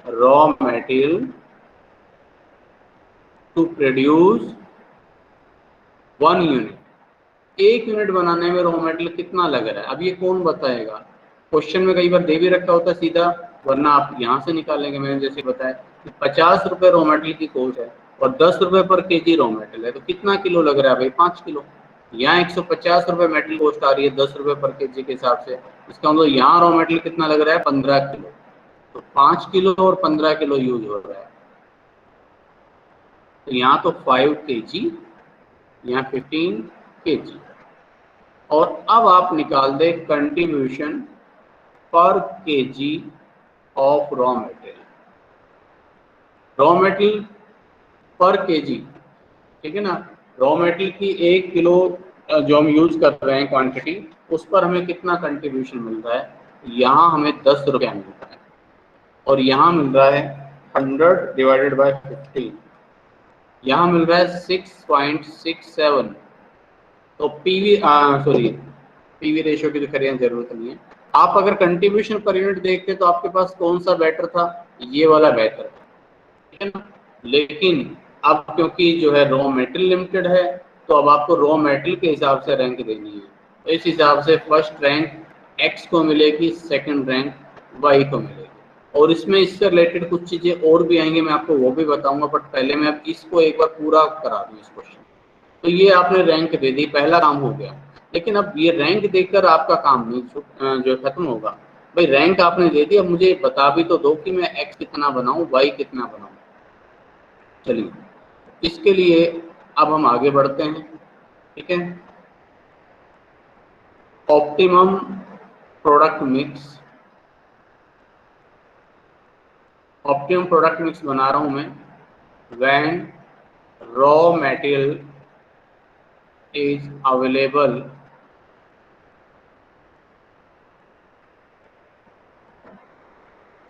raw material to produce 1 unit. एक यूनिट बनाने में रॉ मेटेरियल कितना लग रहा है, अब ये कौन बताएगा। क्वेश्चन में कई बार दे भी रखा होता है सीधा, वरना आप यहाँ से निकालेंगे। मैंने जैसे बताया कि 50 रुपये रॉ मेटेरियल की कॉस्ट है और 10 रुपये पर केजी रॉ मेटेरियल है, तो कितना किलो लग रहा है भाई, 5 किलो। यहाँ 150 रुपये मेटेरियल कॉस्ट आ रही है 10 रुपये पर केजी के हिसाब से, इसका मतलब यहाँ रॉ मेटेरियल कितना लग रहा है, 15 किलो। तो 5 किलो और 15 किलो यूज हो रहा है, तो यहाँ तो 5 kg, यहाँ 15 kg। और अब आप निकाल दे contribution per KG of raw material, raw material per KG, ठीक है ना। रॉ मेटेरियल की 1 किलो जो हम यूज कर रहे हैं क्वांटिटी, उस पर हमें कितना कंट्रीब्यूशन मिल रहा है, यहाँ हमें 10 रुपया मिल रहा है और यहाँ मिल रहा है 100 डिवाइडेड बाय 50, यहाँ मिल रहा है 6.67। तो पीवी रेशियो की तो खैर जरूरत नहीं है। आप अगर कंट्रीब्यूशन पर यूनिट देखते तो आपके पास कौन सा बेटर था, ये वाला बेटर था, ठीक है ना। लेकिन अब क्योंकि जो है रॉ मेटेरियल लिमिटेड है, तो अब आपको रॉ मेटेरियल के हिसाब से रैंक देनी है। तो इस हिसाब से फर्स्ट रैंक एक्स को मिलेगी, सेकंड रैंक वाई को मिलेगी। और इसमें इससे रिलेटेड कुछ चीज़ें और भी आएंगी, मैं आपको वो भी बताऊंगा, बट पहले मैं अब इसको एक बार पूरा करा दूँ इस क्वेश्चन। तो ये आपने रैंक दे दी, पहला काम हो गया। लेकिन अब ये रैंक देकर आपका काम नहीं जो खत्म होगा। भाई रैंक आपने दे दी, अब मुझे बता भी तो दो कि मैं एक्स कितना बनाऊं, वाई कितना बनाऊं। चलिए इसके लिए अब हम आगे बढ़ते हैं। ठीक है, optimum product mix, optimum product mix बना रहा हूं मैं। When raw material is available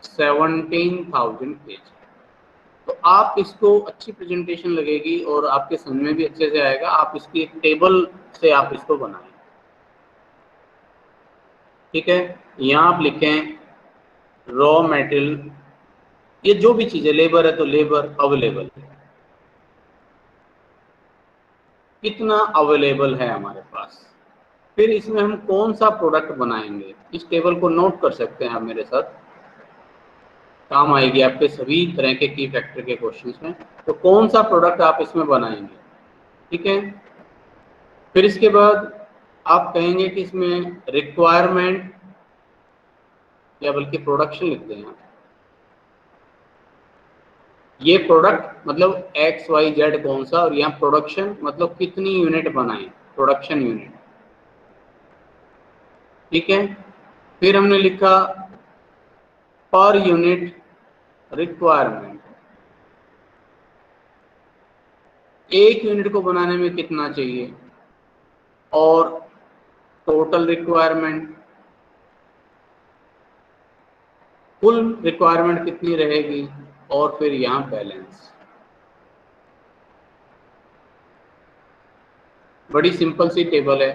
17,000 kg। तो आप इसको अच्छी प्रेजेंटेशन लगेगी और आपके समझ में भी अच्छे से आएगा। आप इसकी एक टेबल से आप इसको बनाएं। ठीक है, यहाँ आप लिखें रॉ मटेरियल, ये जो भी चीज़ है, लेबर है तो लेबर अवेलेबल, कितना अवेलेबल है हमारे पास। फिर इसमें हम कौन सा प्रोडक्ट बनाएंगे, इस टेबल को नोट कर सकते हैं आप मेरे साथ, काम आएगी आपके सभी तरह के की फैक्टर के क्वेश्चंस में। तो कौन सा प्रोडक्ट आप इसमें बनाएंगे। ठीक है, फिर इसके बाद आप कहेंगे कि इसमें रिक्वायरमेंट, या बल्कि प्रोडक्शन लिख दें आप। ये प्रोडक्ट मतलब एक्स वाई जेड कौन सा, और यहाँ प्रोडक्शन मतलब कितनी यूनिट बनाए, प्रोडक्शन यूनिट। ठीक है, फिर हमने लिखा पर यूनिट रिक्वायरमेंट, एक यूनिट को बनाने में कितना चाहिए, और टोटल रिक्वायरमेंट, कुल रिक्वायरमेंट कितनी रहेगी, और फिर यहाँ बैलेंस। बड़ी सिंपल सी टेबल है।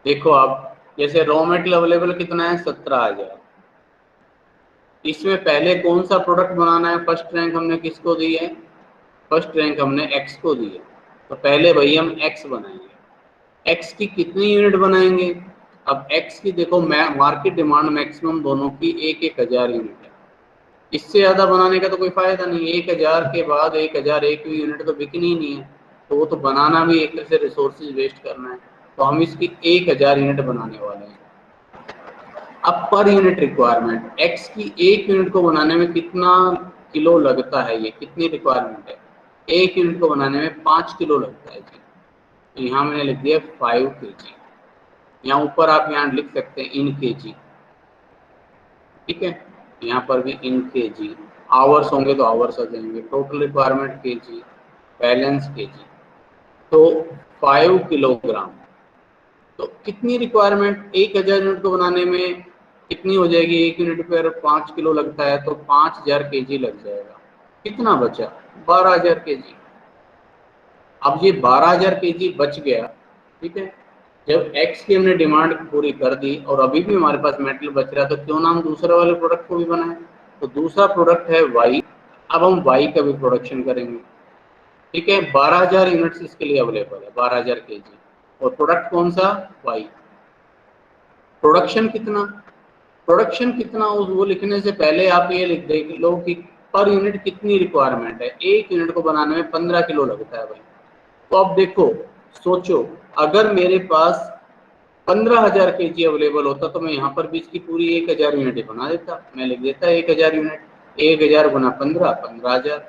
देखो आप, जैसे रॉ मटेरियल अवेलेबल कितना है, 17,000। इसमें पहले कौन सा प्रोडक्ट बनाना है, फर्स्ट रैंक हमने किसको दी है, फर्स्ट रैंक हमने एक्स को दी है। तो पहले भाई हम एक्स बनाएंगे। एक्स की कितनी यूनिट बनाएंगे। अब एक्स की देखो, मार्केट डिमांड मैक्सिमम दोनों की 1,000 यूनिट है। इससे ज़्यादा बनाने का तो कोई फ़ायदा नहीं है। 1,000 के बाद 1,001 यूनिट तो बिकनी ही नहीं है, तो वो तो बनाना भी एक तरह से रिसोर्सेज वेस्ट करना है। तो हम इसकी 1,000 यूनिट बनाने वाले हैं। अब पर यूनिट रिक्वायरमेंट, एक्स की एक यूनिट को बनाने में कितना किलो लगता है, ये कितनी रिक्वायरमेंट है। एक यूनिट को बनाने में 5 किलो लगता है जी। तो यहाँ मैंने लिख दिया 5 kg। यहाँ ऊपर आप यहाँ लिख सकते हैं इन केजी। ठीक है, यहाँ पर भी इन केजी, आवर्स होंगे तो आवर्स आ जाएंगे, total requirement KG, balance KG. तो 5 किलोग्राम, तो कितनी रिक्वायरमेंट 1,000 यूनिट को बनाने में कितनी हो जाएगी, एक यूनिट पर 5 किलो लगता है तो 5,000 केजी लग जाएगा। कितना बचा, 12,000 केजी। अब ये 12,000 केजी बच गया। ठीक है, जब एक्स की हमने डिमांड पूरी कर दी और अभी भी हमारे पास मेटल बच रहा है, तो क्यों ना हम दूसरे वाले प्रोडक्ट को भी बनाएं। तो दूसरा प्रोडक्ट है वाई। अब हम वाई का भी प्रोडक्शन करेंगे। ठीक है, 12,000 यूनिट्स इसके लिए अवेलेबल है, 12,000 केजी। और प्रोडक्ट कौन सा, वाई। प्रोडक्शन कितना, प्रोडक्शन कितना वो लिखने से पहले आप ये लिख दें लो कि पर यूनिट कितनी रिक्वायरमेंट है। एक यूनिट को बनाने में 15 किलो लगता है भाई। तो अब देखो, सोचो, अगर मेरे पास 15,000 केजी अवेलेबल होता तो मैं यहाँ पर भी इसकी पूरी 1,000 यूनिट बना देता। मैं लिख देता 1,000 यूनिट, 1,000 गुना 15, 15,000।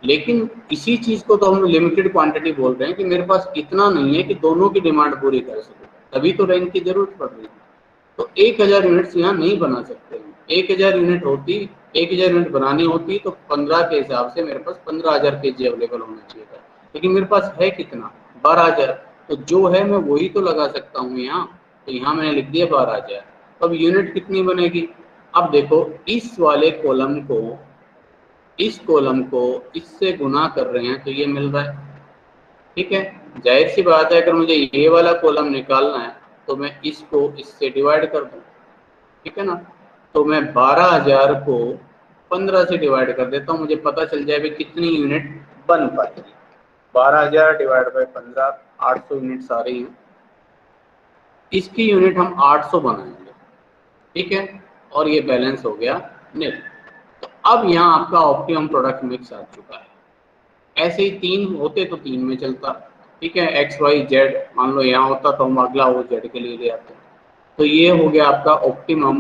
लेकिन इसी चीज को तो हम लिमिटेड क्वांटिटी बोल रहे हैं कि मेरे पास इतना नहीं है कि दोनों की डिमांड पूरी कर सकूं, तभी तो रैंक की जरूरत पड़ रही है। तो 1,000 यूनिट्स यहाँ नहीं बना सकते हैं। 1,000 यूनिट होती, 1,000 यूनिट बनानी होती तो 15 के हिसाब से मेरे पास 15,000 केजी अवेलेबल होना चाहिए था। लेकिन मेरे पास है कितना, 12,000। तो जो है मैं वही तो लगा सकता हूँ यहाँ। तो यहाँ मैंने लिख दिया 12,000। अब यूनिट कितनी बनेगी। अब देखो, इस वाले कॉलम को, इस कॉलम को इससे गुना कर रहे हैं तो ये मिल रहा है। ठीक है, जाहिर सी बात है, अगर मुझे ये वाला कॉलम निकालना है तो मैं इसको इससे डिवाइड कर दूं। ठीक है ना, तो मैं 12,000 को 15 से डिवाइड कर देता हूँ, मुझे पता चल जाए भी कितनी यूनिट बन पाएगी। 12,000 डिवाइड बाई 15, 800 यूनिट्स आ रही हैं। इसकी यूनिट हम 800 बनाएंगे। ठीक है, और ये बैलेंस हो गया निल। तो अब यहाँ आपका ऑप्टिमम प्रोडक्ट मिक्स आ चुका है। ऐसे ही 3 होते तो 3 में चलता, ठीक है, एक्स वाई जेड मान लो यहाँ होता तो हम अगला वो जेड के लिए ले आते। तो ये हो गया आपका ऑप्टिमम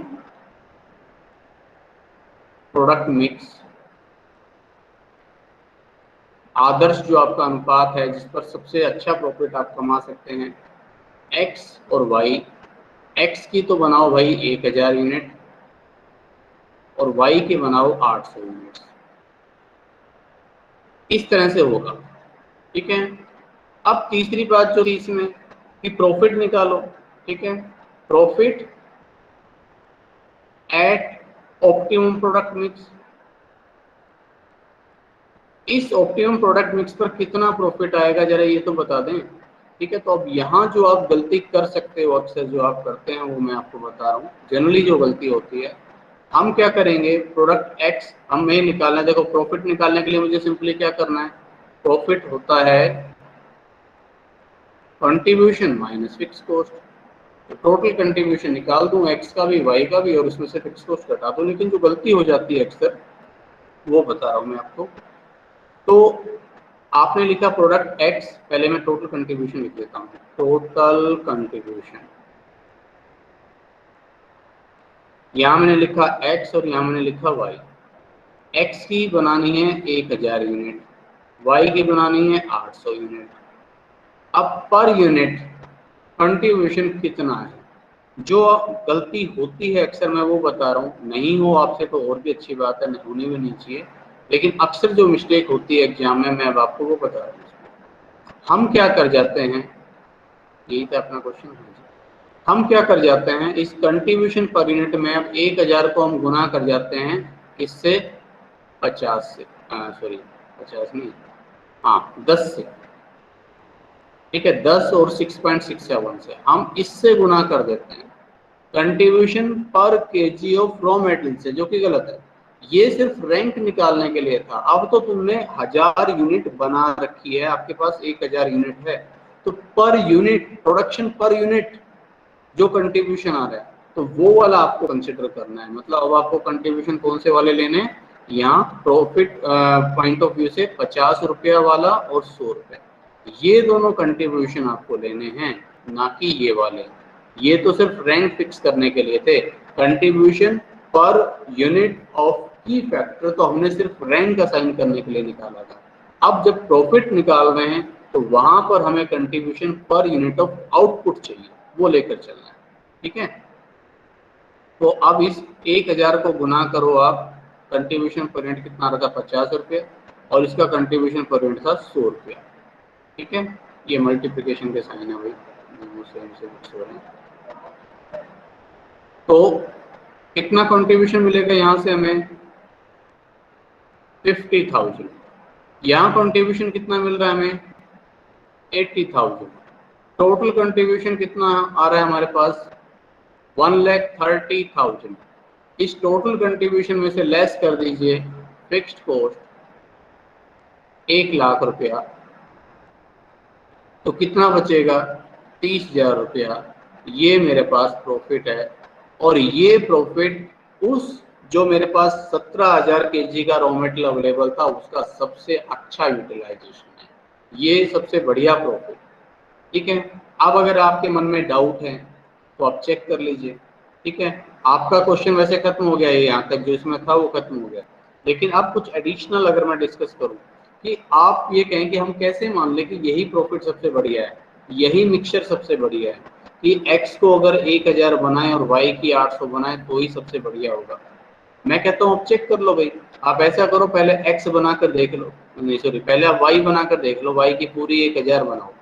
प्रोडक्ट मिक्स, आदर्श जो आपका अनुपात है जिस पर सबसे अच्छा प्रॉफिट आप कमा सकते हैं, एक्स और वाई। एक्स की तो बनाओ भाई 1000 यूनिट और वाई के बनाओ 800 यूनिट, इस तरह से होगा, ठीक है। अब तीसरी बात जो थी इसमें कि प्रॉफिट निकालो, ठीक है, profit at optimum product mix. इस ऑप्टिमम प्रोडक्ट मिक्स पर कितना प्रॉफिट आएगा जरा ये तो बता दें, ठीक है। तो अब यहाँ जो आप गलती कर सकते हो, अक्सर जो आप करते हैं वो मैं आपको बता रहा हूँ, जनरली जो गलती होती है, हम क्या करेंगे, प्रोडक्ट एक्स हमें निकालना है। देखो प्रॉफिट निकालने के लिए मुझे सिंपली क्या करना है, प्रॉफिट होता है कंट्रीब्यूशन माइनस फिक्स कॉस्ट। तो टोटल कंट्रीब्यूशन निकाल दूं एक्स का भी वाई का भी और उसमें से फिक्स कॉस्ट घटा दूं। लेकिन जो गलती हो जाती है अक्सर वो बता रहा हूं मैं आपको। तो आपने लिखा प्रोडक्ट एक्स, पहले मैं टोटल कंट्रीब्यूशन लिख देता हूँ, टोटल कंट्रीब्यूशन। यहाँ मैंने लिखा एक्स और यहाँ मैंने लिखा वाई। एक्स की बनानी है 1000 यूनिट, वाई की बनानी है 800 यूनिट। अब पर यूनिट कंट्रीब्यूशन कितना है, जो गलती होती है अक्सर मैं वो बता रहा हूँ, नहीं हो आपसे तो और भी अच्छी बात है, होनी भी नहीं चाहिए, लेकिन अक्सर जो मिस्टेक होती है एग्जाम में मैं अब आपको वो बता रहा हूँ। हम क्या कर जाते हैं, यही था अपना क्वेश्चन, हम क्या कर जाते हैं इस कंट्रीब्यूशन पर यूनिट में, अब 1000 को हम गुना कर जाते हैं इससे 50 से, सॉरी 50 नहीं, हाँ 10 से, ठीक है, 10 और 6.67 से हम इससे गुना कर देते हैं contribution per KG of raw material से, जो कि गलत है। ये सिर्फ रैंक निकालने के लिए था। अब तो तुमने 1000 यूनिट बना रखी है, आपके पास 1000 यूनिट है, तो per unit production per unit जो कंट्रीब्यूशन आ रहा है तो वो वाला आपको कंसिडर करना है। मतलब अब आपको कंट्रीब्यूशन कौन से वाले लेने हैं, यहाँ प्रॉफिट पॉइंट ऑफ व्यू से 50 रुपया वाला और 100 रुपये, ये दोनों कंट्रीब्यूशन आपको लेने हैं, ना कि ये वाले। ये तो सिर्फ रैंक फिक्स करने के लिए थे। कंट्रीब्यूशन पर यूनिट ऑफ की फैक्टर तो हमने सिर्फ रैंक असाइन करने के लिए निकाला था। अब जब प्रॉफिट निकाल रहे हैं तो वहां पर हमें contribution per unit of output चाहिए, वो लेकर चलना है, ठीक है। तो अब इस 1000 को गुना करो आप, कंट्रीब्यूशन पर यूनिट कितना रहा था 50 रुपये और इसका कंट्रीब्यूशन पर यूनिट था 100 रुपया, ठीक है। ये मल्टीप्लिकेशन के साइन है भाई, सेम से मिक्स हो रहे हैं। तो कितना कंट्रीब्यूशन मिलेगा यहाँ से हमें 50,000, यहाँ कंट्रीब्यूशन कितना मिल रहा है हमें 80,000। टोटल कंट्रीब्यूशन कितना आ रहा है हमारे पास 1,30,000। इस टोटल कंट्रीब्यूशन में से लेस कर दीजिए फिक्स्ड कॉस्ट 1,00,000 रुपया, तो कितना बचेगा 30,000 रुपया। ये मेरे पास प्रॉफिट है और ये प्रॉफिट उस जो मेरे पास 17,000 kg का रॉ मेटेरियल अवेलेबल था उसका सबसे अच्छा यूटिलाइजेशन है, ये सबसे बढ़िया प्रॉफिट, ठीक है। अब अगर आपके मन में डाउट है तो आप चेक कर लीजिए, ठीक है। आपका क्वेश्चन वैसे खत्म हो गया है, यहाँ तक जो इसमें था वो खत्म हो गया, लेकिन अब कुछ एडिशनल अगर मैं डिस्कस करूँ कि आप ये कहें कि हम कैसे मान लें कि यही प्रॉफिट सबसे बढ़िया है, यही मिक्सचर सबसे बढ़िया है, कि x को अगर 1000 बनाए और y की 800 बनाए तो ही सबसे बढ़िया होगा। मैं कहता हूँ आप चेक कर लो भाई, आप ऐसा करो पहले x बनाकर देख लो, नहीं सॉरी पहले आप y बनाकर देख लो, y की पूरी 1000 बनाओ,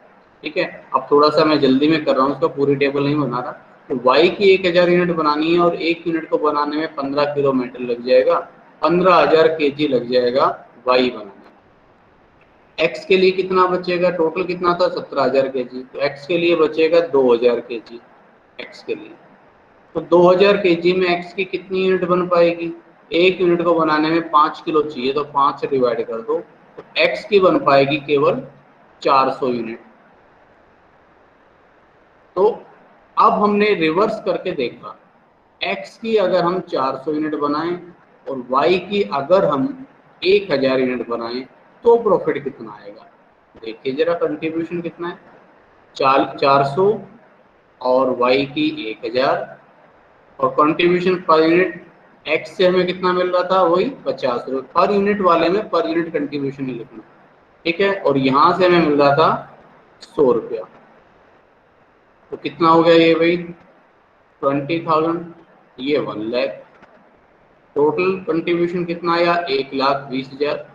ठीक है। अब थोड़ा सा मैं जल्दी में कर रहा हूँ, उसका पूरी टेबल नहीं बना रहा। तो y की 1000 यूनिट बनानी है और 1 यूनिट को बनाने में 15 किलो मेटल लग जाएगा, 15,000 kg लग जाएगा y बनाने। x के लिए कितना बचेगा, टोटल कितना था 17,000 kg, तो x के लिए बचेगा 2,000 kg x के लिए। तो 2000 kg में x की कितनी यूनिट बन पाएगी, 1 यूनिट को बनाने में 5 किलो चाहिए, तो 5 से डिवाइड कर दो, तो x की बन पाएगी केवल 400 यूनिट। तो अब हमने रिवर्स करके देखा x की अगर हम 400 यूनिट बनाएं और y की अगर हम 1000 यूनिट बनाएं तो प्रॉफिट कितना आएगा। देखिए जरा कंट्रीब्यूशन कितना है, 400 और y की 1000 और कंट्रीब्यूशन पर यूनिट x से हमें कितना मिल रहा था, वही 50 रुपये पर यूनिट वाले में पर यूनिट कंट्रीब्यूशन नहीं लिखना, ठीक है। और यहाँ से हमें मिल रहा था 100 रुपया, तो कितना हो गया ये भाई 20,000, ये 1 लाख। टोटल कंट्रीब्यूशन कितना आया 1,20,000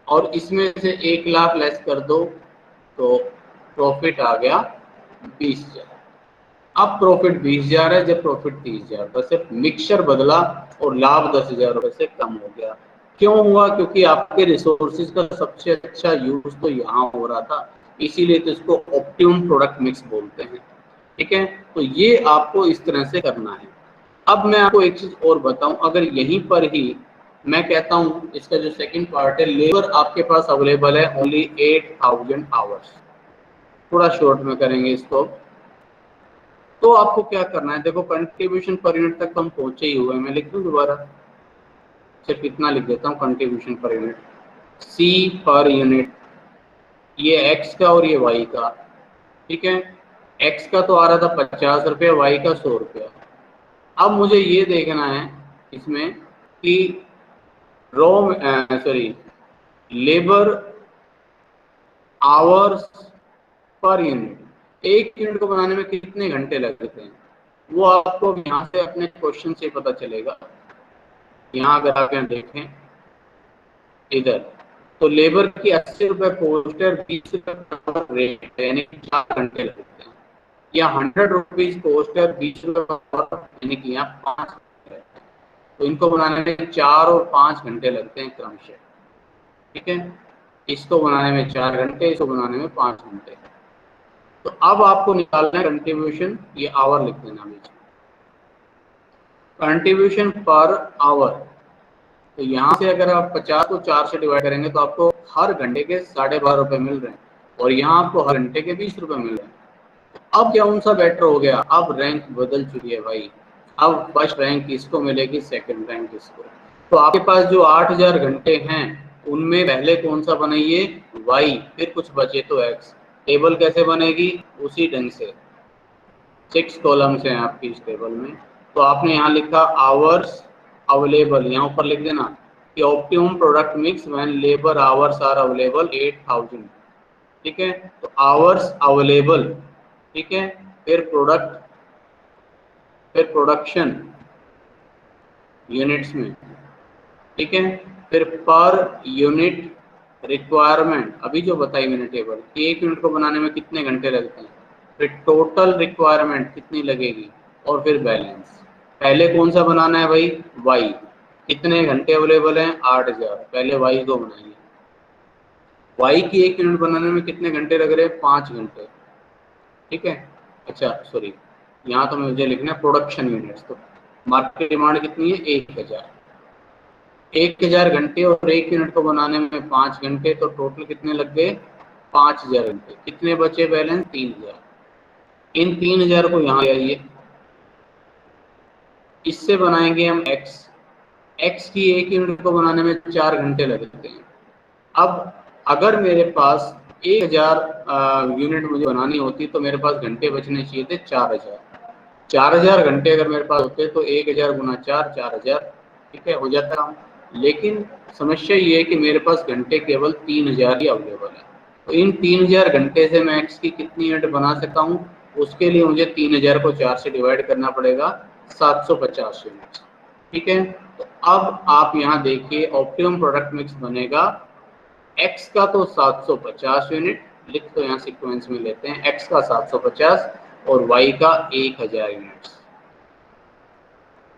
और इसमें से 1 लाख लेस कर दो तो प्रॉफिट आ गया 20,000। अब प्रॉफिट 20,000 है जब प्रॉफिट 30,000 था, सिर्फ मिक्सचर बदला और लाभ 10,000 रुपये से कम हो गया। क्यों हुआ, क्योंकि आपके रिसोर्सेज का सबसे अच्छा यूज तो यहाँ हो रहा था, इसीलिए तो इसको ऑप्टिमम प्रोडक्ट मिक्स बोलते हैं, ठीक है। तो ये आपको इस तरह से करना है। अब मैं आपको एक चीज और बताऊं, अगर यहीं पर ही मैं कहता हूं इसका जो सेकंड पार्ट है, लेबर आपके पास अवेलेबल है ओनली 8,000 आवर्स, थोड़ा शॉर्ट में करेंगे इसको, तो आपको क्या करना है, देखो कंट्रीब्यूशन पर यूनिट तक हम पहुंचे ही हुए, मैं लिख दूं दोबारा, सिर्फ इतना लिख देता हूं कंट्रीब्यूशन पर यूनिट, सी पर यूनिट, ये एक्स का और ये वाई का, ठीक है। एक्स का तो आ रहा था 50 रुपये, वाई का 100 रुपया। अब मुझे ये देखना है इसमें कि raw sorry labour hours per unit, एक यूनिट को बनाने में कितने घंटे लगते हैं, वो आपको यहाँ से अपने क्वेश्चन से पता चलेगा। यहाँ अगर आप यहाँ देखें इधर, तो लेबर की 80 रुपये पोस्ट है, 20 रुपये रेट, यानी कि 4 घंटे लगते हैं। या 100 रुपीज पोस्ट है, 20 रुपये यानी कि यहाँ 5 घंटे लगते हैं। तो इनको बनाने में 4 और 5 घंटे लगते हैं क्रमशः, ठीक है। इसको बनाने में 4 घंटे, इसको बनाने में 5 घंटे। तो अब आपको निकालना है कंट्रीब्यूशन, ये आवर लिख देना बीच में, कंट्रीब्यूशन पर आवर। तो यहाँ से अगर आप 50 को 4 से डिवाइड करेंगे तो आपको हर घंटे के 12.5 रुपये मिल रहे हैं, और यहाँ आपको हर घंटे के 20 रुपये मिल रहे हैं। अब क्या कौन सा बेटर हो गया, अब रैंक बदल चुकी है भाई, अब फर्स्ट रैंक किसको मिलेगी, सेकंड रैंक किसको। तो आपके पास जो 8,000 घंटे हैं उनमें पहले कौन सा बनाइए, वाई, फिर कुछ बचे तो एक्स। टेबल कैसे बनेगी, उसी ढंग से 6 कॉलम्स हैं आपकी इस टेबल में। तो आपने यहाँ लिखा आवर्स अवेलेबल, यहाँ ऊपर लिख देना कि optimum product mix when labour hours are available 8,000, ठीक है। तो आवर्स अवेलेबल, ठीक है, फिर प्रोडक्ट, फिर प्रोडक्शन यूनिट्स में, ठीक है, फिर पर यूनिट रिक्वायरमेंट, अभी जो बताई मैंने टेबल कि एक यूनिट को बनाने में कितने घंटे लगते हैं, फिर टोटल रिक्वायरमेंट कितनी लगेगी, और फिर बैलेंस। पहले कौन सा बनाना है भाई, वाई, कितने घंटे अवेलेबल हैं 8,000, पहले वाई को बनाइए। वाई की एक यूनिट बनाने में कितने घंटे लग रहे हैं, 5 घंटे, ठीक है। अच्छा सॉरी, यहाँ तो मुझे लिखना है प्रोडक्शन यूनिट्स, तो मार्केट डिमांड कितनी है 1,000, 1,000 घंटे और एक यूनिट को बनाने में 5 घंटे, तो टोटल कितने लग गए 5,000 घंटे। कितने बचे बैलेंस 3,000, इन 3,000 को यहाँ ले आइए, इससे बनाएंगे हम एक्स, एक्स की एक यूनिट को बनाने में 4 घंटे लगते हैं। अब अगर मेरे पास 1,000 यूनिट मुझे बनानी होती तो मेरे पास घंटे बचने चाहिए थे 4,000, 4,000 घंटे अगर मेरे पास होते तो 1,000 गुना 4, 4,000, ठीक है, हो जाता काम। लेकिन समस्या ये है कि मेरे पास घंटे केवल 3,000 ही अवेलेबल है। तो इन 3,000 घंटे से मैं एक्स की कितनी यूनिट बना सकता हूँ, उसके लिए मुझे 3,000 को 4 से डिवाइड करना पड़ेगा, 750 यूनिट, ठीक है। तो अब आप यहाँ देखिए ऑप्टिमम प्रोडक्ट मिक्स बनेगा, एक्स का तो 750 यूनिट, लिख तो यहाँ सीक्वेंस में लेते हैं, एक्स का 750 और वाई का 1,000 यूनिट्स,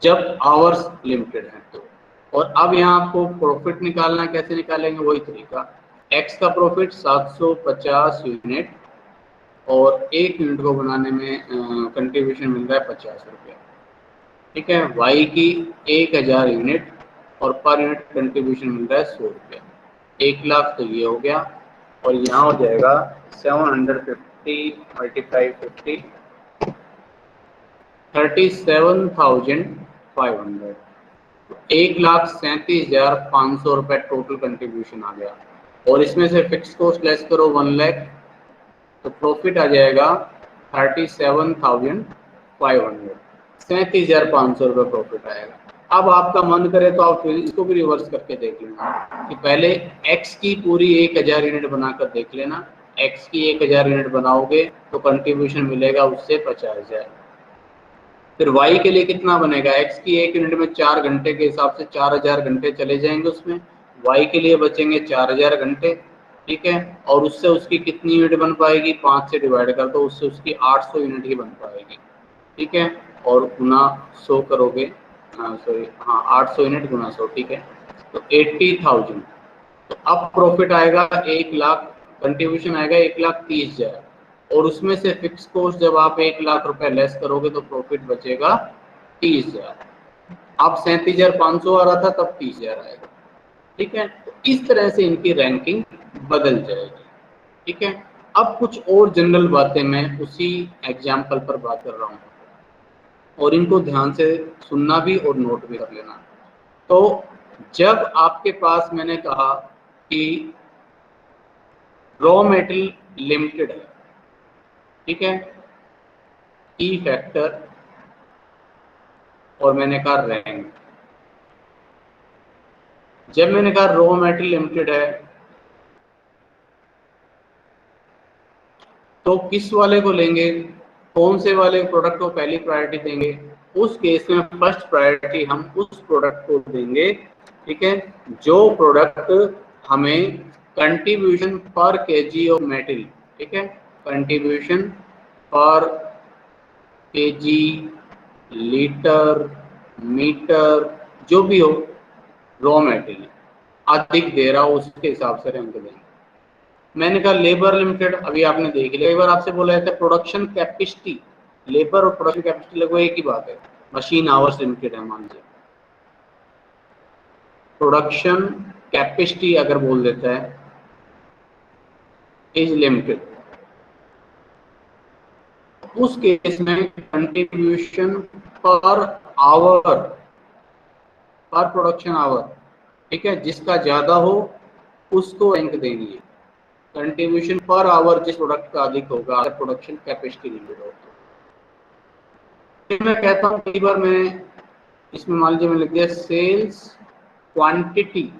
जब आवर्स लिमिटेड है तो। और अब यहाँ आपको प्रॉफिट निकालना, कैसे निकालेंगे, वही तरीका, एक्स का प्रॉफिट 750 यूनिट और एक यूनिट को बनाने में कंट्रीब्यूशन मिल रहा है 50 रुपया, ठीक है। वाई की 1,000 यूनिट और पर यूनिट कंट्रीब्यूशन मिल रहा है 100 रुपया, 1 लाख तो ये हो गया, और यहाँ हो जाएगा 750 मल्टीप्लाई 50, 37,500, 1,37,500 रुपए टोटल कंट्रीब्यूशन आ गया। और इसमें से फिक्स कॉस्ट लेस करो 1 लाख, तो प्रॉफिट आ जाएगा 37,500, 37,500 रुपये प्रॉफिट आएगा। अब आपका मन करे तो आप फिर इसको भी रिवर्स करके देख लेना कि पहले एक्स की पूरी 1,000 यूनिट बनाकर देख लेना। एक्स की 1,000 यूनिट बनाओगे तो कंट्रीब्यूशन मिलेगा उससे 50,000। फिर वाई के लिए कितना बनेगा? एक्स की 1 यूनिट में 4 घंटे के हिसाब से 4,000 घंटे चले जाएंगे उसमें, वाई के लिए बचेंगे 4,000 घंटे, ठीक है। और उससे उसकी कितनी यूनिट बन पाएगी? 5 से डिवाइड कर दो, उससे उसकी 800 यूनिट ही बन पाएगी, ठीक है। और गुना 100 करोगे, सॉरी हाँ 800 यूनिट गुना 100, ठीक है, तो 80,000। तो अब प्रॉफिट आएगा 1 लाख, कंट्रीब्यूशन आएगा 1,30,000, और उसमें से फिक्स कॉस्ट जब आप 1 लाख रुपए लेस करोगे तो प्रॉफिट बचेगा 30,000। अब 37,500 आ रहा था, तब 30,000 आएगा, ठीक है। तो इस तरह से इनकी रैंकिंग बदल जाएगी, ठीक है। अब कुछ और जनरल बातें मैं उसी एग्जाम्पल पर बात कर रहा हूँ, और इनको ध्यान से सुनना भी और नोट भी कर लेना। तो जब आपके पास मैंने कहा कि रॉ मेटेरियल लिमिटेड है, ठीक है, ई फैक्टर, और मैंने कहा रैंक। जब मैंने कहा रॉ मेटेरियल लिमिटेड है तो किस वाले को लेंगे, कौन से वाले प्रोडक्ट को पहली प्रायोरिटी देंगे? उस केस में फर्स्ट प्रायोरिटी हम उस प्रोडक्ट को देंगे, ठीक है, जो प्रोडक्ट हमें contribution per KG of metal, ठीक है, contribution per KG, litre, metre, जो भी हो रॉ मेटेरियल अधिक दे रहा हो उसके हिसाब से रैंक देंगे। मैंने कहा लेबर लिमिटेड, अभी आपने देख लिया, एक बार आपसे बोला जाता है प्रोडक्शन कैपेसिटी, लेबर और प्रोडक्शन कैपेसिटी लगभग एक ही बात है। मशीन आवर्स लिमिटेड है, मान लीजिए प्रोडक्शन कैपेसिटी अगर बोल देता है इज लिमिटेड, उस केस में कंट्रीब्यूशन पर आवर, पर प्रोडक्शन आवर, ठीक है, जिसका ज्यादा हो उसको रैंक देनी है। कंट्रीब्यूशन पर आवर जिस प्रोडक्ट का अधिक होगा अगर प्रोडक्शन कैपेसिटी लिमिटेड हो तो। मैं कहता हूँ कई बार मैं इसमें मान लीजिए मैंने लिख दिया sales quantity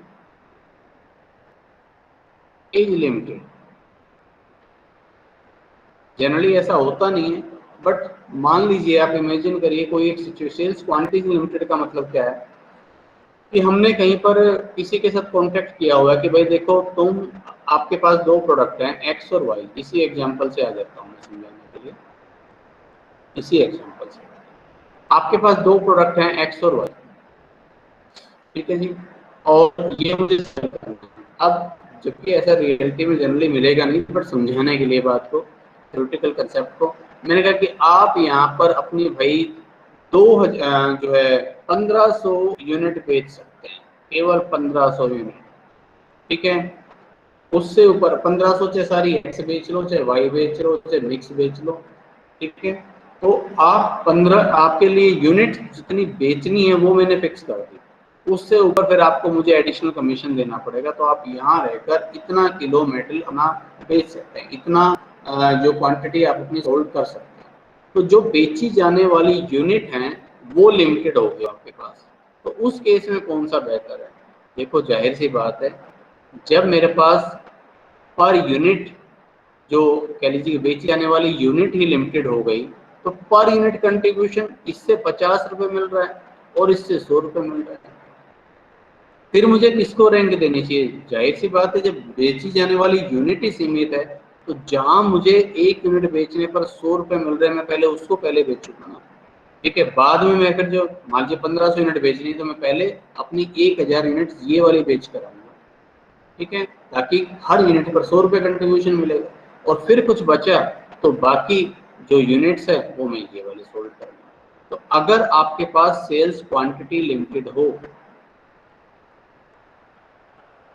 is limited. Generally ऐसा होता नहीं है, बट मान लीजिए आप इमेजिन करिए कोई एक सिचुएशन, सेल्स क्वांटिटी लिमिटेड का मतलब क्या है कि हमने कहीं पर किसी के साथ कॉन्टेक्ट किया हुआ है कि भाई देखो तुम, आपके पास दो प्रोडक्ट हैं एक्स और वाई, इसी एग्जांपल से आ जाता हूँ मैं समझाने के लिए। इसी एग्जांपल से आपके पास दो प्रोडक्ट हैं एक्स और वाई, ठीक है जी, और ये मुझे अब जबकि ऐसा रियलिटी में जनरली मिलेगा नहीं, बट समझाने के लिए बात को, थ्योरेटिकल कंसेप्ट को, मैंने कहा कि आप यहाँ पर अपनी भाई 2000 जो है 1500 यूनिट बेच सकते हैं, केवल 1500 यूनिट, ठीक है। उससे ऊपर 1500 चाहे सारी एक्स बेच लो, चाहे वाई बेच लो, चाहे मिक्स बेच लो, ठीक है। तो आप 15, आपके लिए यूनिट जितनी बेचनी है वो मैंने फिक्स कर दी, उससे ऊपर फिर आपको मुझे एडिशनल कमीशन देना पड़ेगा। तो आप यहाँ रहकर इतना किलो मेटल अपना बेच सकते हैं, इतना जो क्वांटिटी आप अपनी सोल्ड कर सकते हैं। तो जो बेची जाने वाली यूनिट हैं वो लिमिटेड होगी आपके पास। तो उस केस में कौन सा बेहतर है? देखो जाहिर सी बात है, जब मेरे पास पर यूनिट जो कह लीजिए बेची जाने वाली यूनिट ही लिमिटेड हो गई, तो पर यूनिट कंट्रीब्यूशन इससे 50 रुपए मिल रहा है और इससे 100 रुपए मिल रहा है, फिर मुझे किसको रैंक देनी चाहिए? जाहिर सी बात है, जब बेची जाने वाली यूनिट ही सीमित है तो जहां मुझे एक यूनिट बेचने पर 100 रुपए मिल रहे हैं, मैं पहले उसको पहले बेच चुका ना, ठीक है। बाद में मैं फिर जो मान लीजिए 1500 यूनिट बेचनी, तो मैं पहले अपनी 1000 यूनिट ये वाली बेच कर आऊंगा, ठीक है, ताकि हर यूनिट पर 100 रुपए कंट्रीब्यूशन मिलेगा, और फिर कुछ बचा तो बाकी जो यूनिट्स है वो मैं ये वाली सोल्ड करूंगा। तो अगर आपके पास सेल्स क्वांटिटी लिमिटेड हो,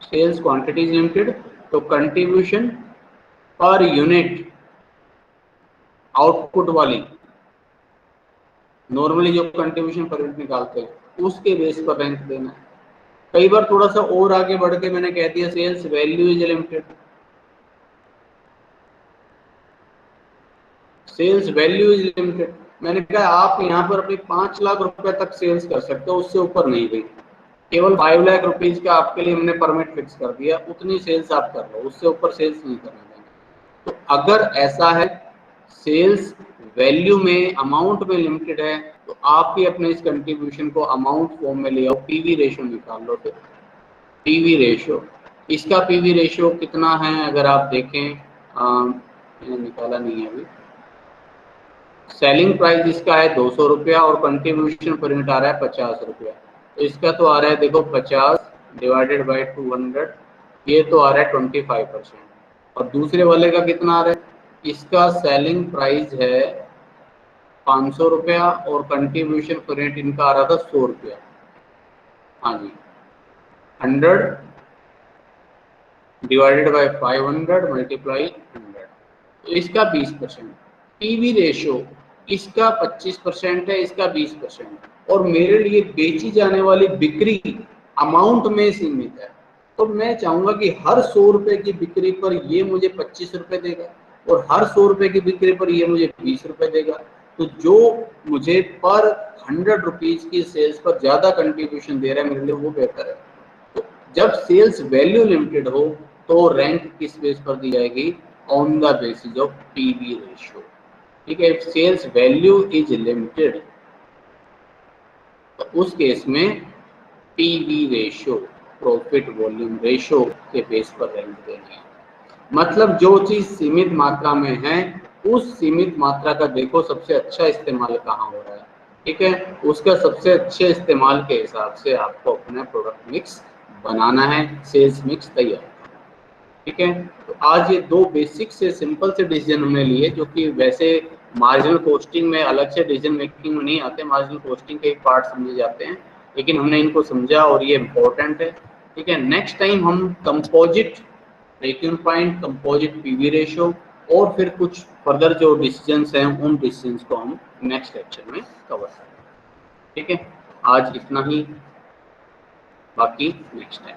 सेल्स क्वांटिटीज लिमिटेड, तो कंट्रीब्यूशन पर यूनिट आउटपुट वाली नॉर्मली जो कंट्रीब्यूशन पर यूनिट निकालते हैं उसके बेस पर रैंक देना है। कई बार थोड़ा सा और आगे बढ़ के मैंने कह दिया sales value is limited, sales value is limited. मैंने कहा आप यहाँ पर अपनी 5 लाख रुपए तक सेल्स कर सकते हो, उससे ऊपर नहीं गई। केवल 5 लाख रुपीज का आपके लिए हमने परमिट फिक्स कर दिया, उतनी सेल्स आप कर लो, उससे ऊपर सेल्स नहीं करना देंगे। तो अगर ऐसा है सेल्स वैल्यू में अमाउंट में लिमिटेड है तो आप भी अपने इस कंट्रीब्यूशन को अमाउंट फॉर्म में ले आओ, पीवी रेशियो निकाल लो। फिर पीवी रेशियो, इसका पीवी रेशियो कितना है अगर आप देखें, मैंने निकाला नहीं है अभी। सेलिंग प्राइस इसका है 200 रुपया और कंट्रीब्यूशन पर यूनिट आ रहा है 50 रुपया। तो इसका तो आ रहा है देखो 50 डिवाइडेड बाई 200, ये तो आ रहा है 25%। और दूसरे वाले का कितना आ रहा है, इसका सेलिंग प्राइस है 500 रुपया और कंट्रीब्यूशन पर यूनिट इनका आ रहा था 100 रुपया। हाँ जी, 100 डिवाइडेड बाई 500 मल्टीप्लाई 100, तो इसका 20%। पीवी रेशियो इसका 25% है, इसका 20%। और मेरे लिए बेची जाने वाली बिक्री अमाउंट में सीमित है, तो मैं चाहूंगा कि हर 100 रुपए की बिक्री पर ये मुझे 25 रुपए देगा और हर 100 रुपए की बिक्री पर ये मुझे 20 रुपए देगा। तो जो मुझे पर 100 रुपीज की सेल्स पर ज्यादा कंट्रीब्यूशन दे रहा है मेरे लिए वो बेहतर है। तो जब सेल्स वैल्यू लिमिटेड हो तो रैंक किस बेस पर दी जाएगी, on the basis of PV ratio. ठीक है, सेल्स वैल्यू इज लिमिटेड तो उस केस में PV ratio, profit volume ratio के बेस पर रैंक देनी है। मतलब जो चीज सीमित मात्रा में है उस सीमित मात्रा का देखो सबसे अच्छा इस्तेमाल कहाँ हो रहा है। ठीक है, उसका सबसे अच्छे इस्तेमाल के हिसाब से आपको अपना प्रोडक्ट मिक्स बनाना है, सेल्स मिक्स तैयार। ठीक है, तो आज ये दो बेसिक से सिंपल से डिसीजन हमने लिए जो कि वैसे मार्जिनल कॉस्टिंग में अलग से डिसीजन मेकिंग में नहीं आते, मार्जिनल कॉस्टिंग के एक पार्ट समझे जाते हैं, लेकिन हमने इनको समझा और ये इम्पोर्टेंट है। ठीक है, नेक्स्ट टाइम हम composite break even point, composite PV ratio और फिर कुछ फर्दर जो डिसीजंस हैं उन डिसीजंस को हम नेक्स्ट लेक्चर में कवर करेंगे। ठीक है, आज इतना ही, बाकी नेक्स्ट टाइम।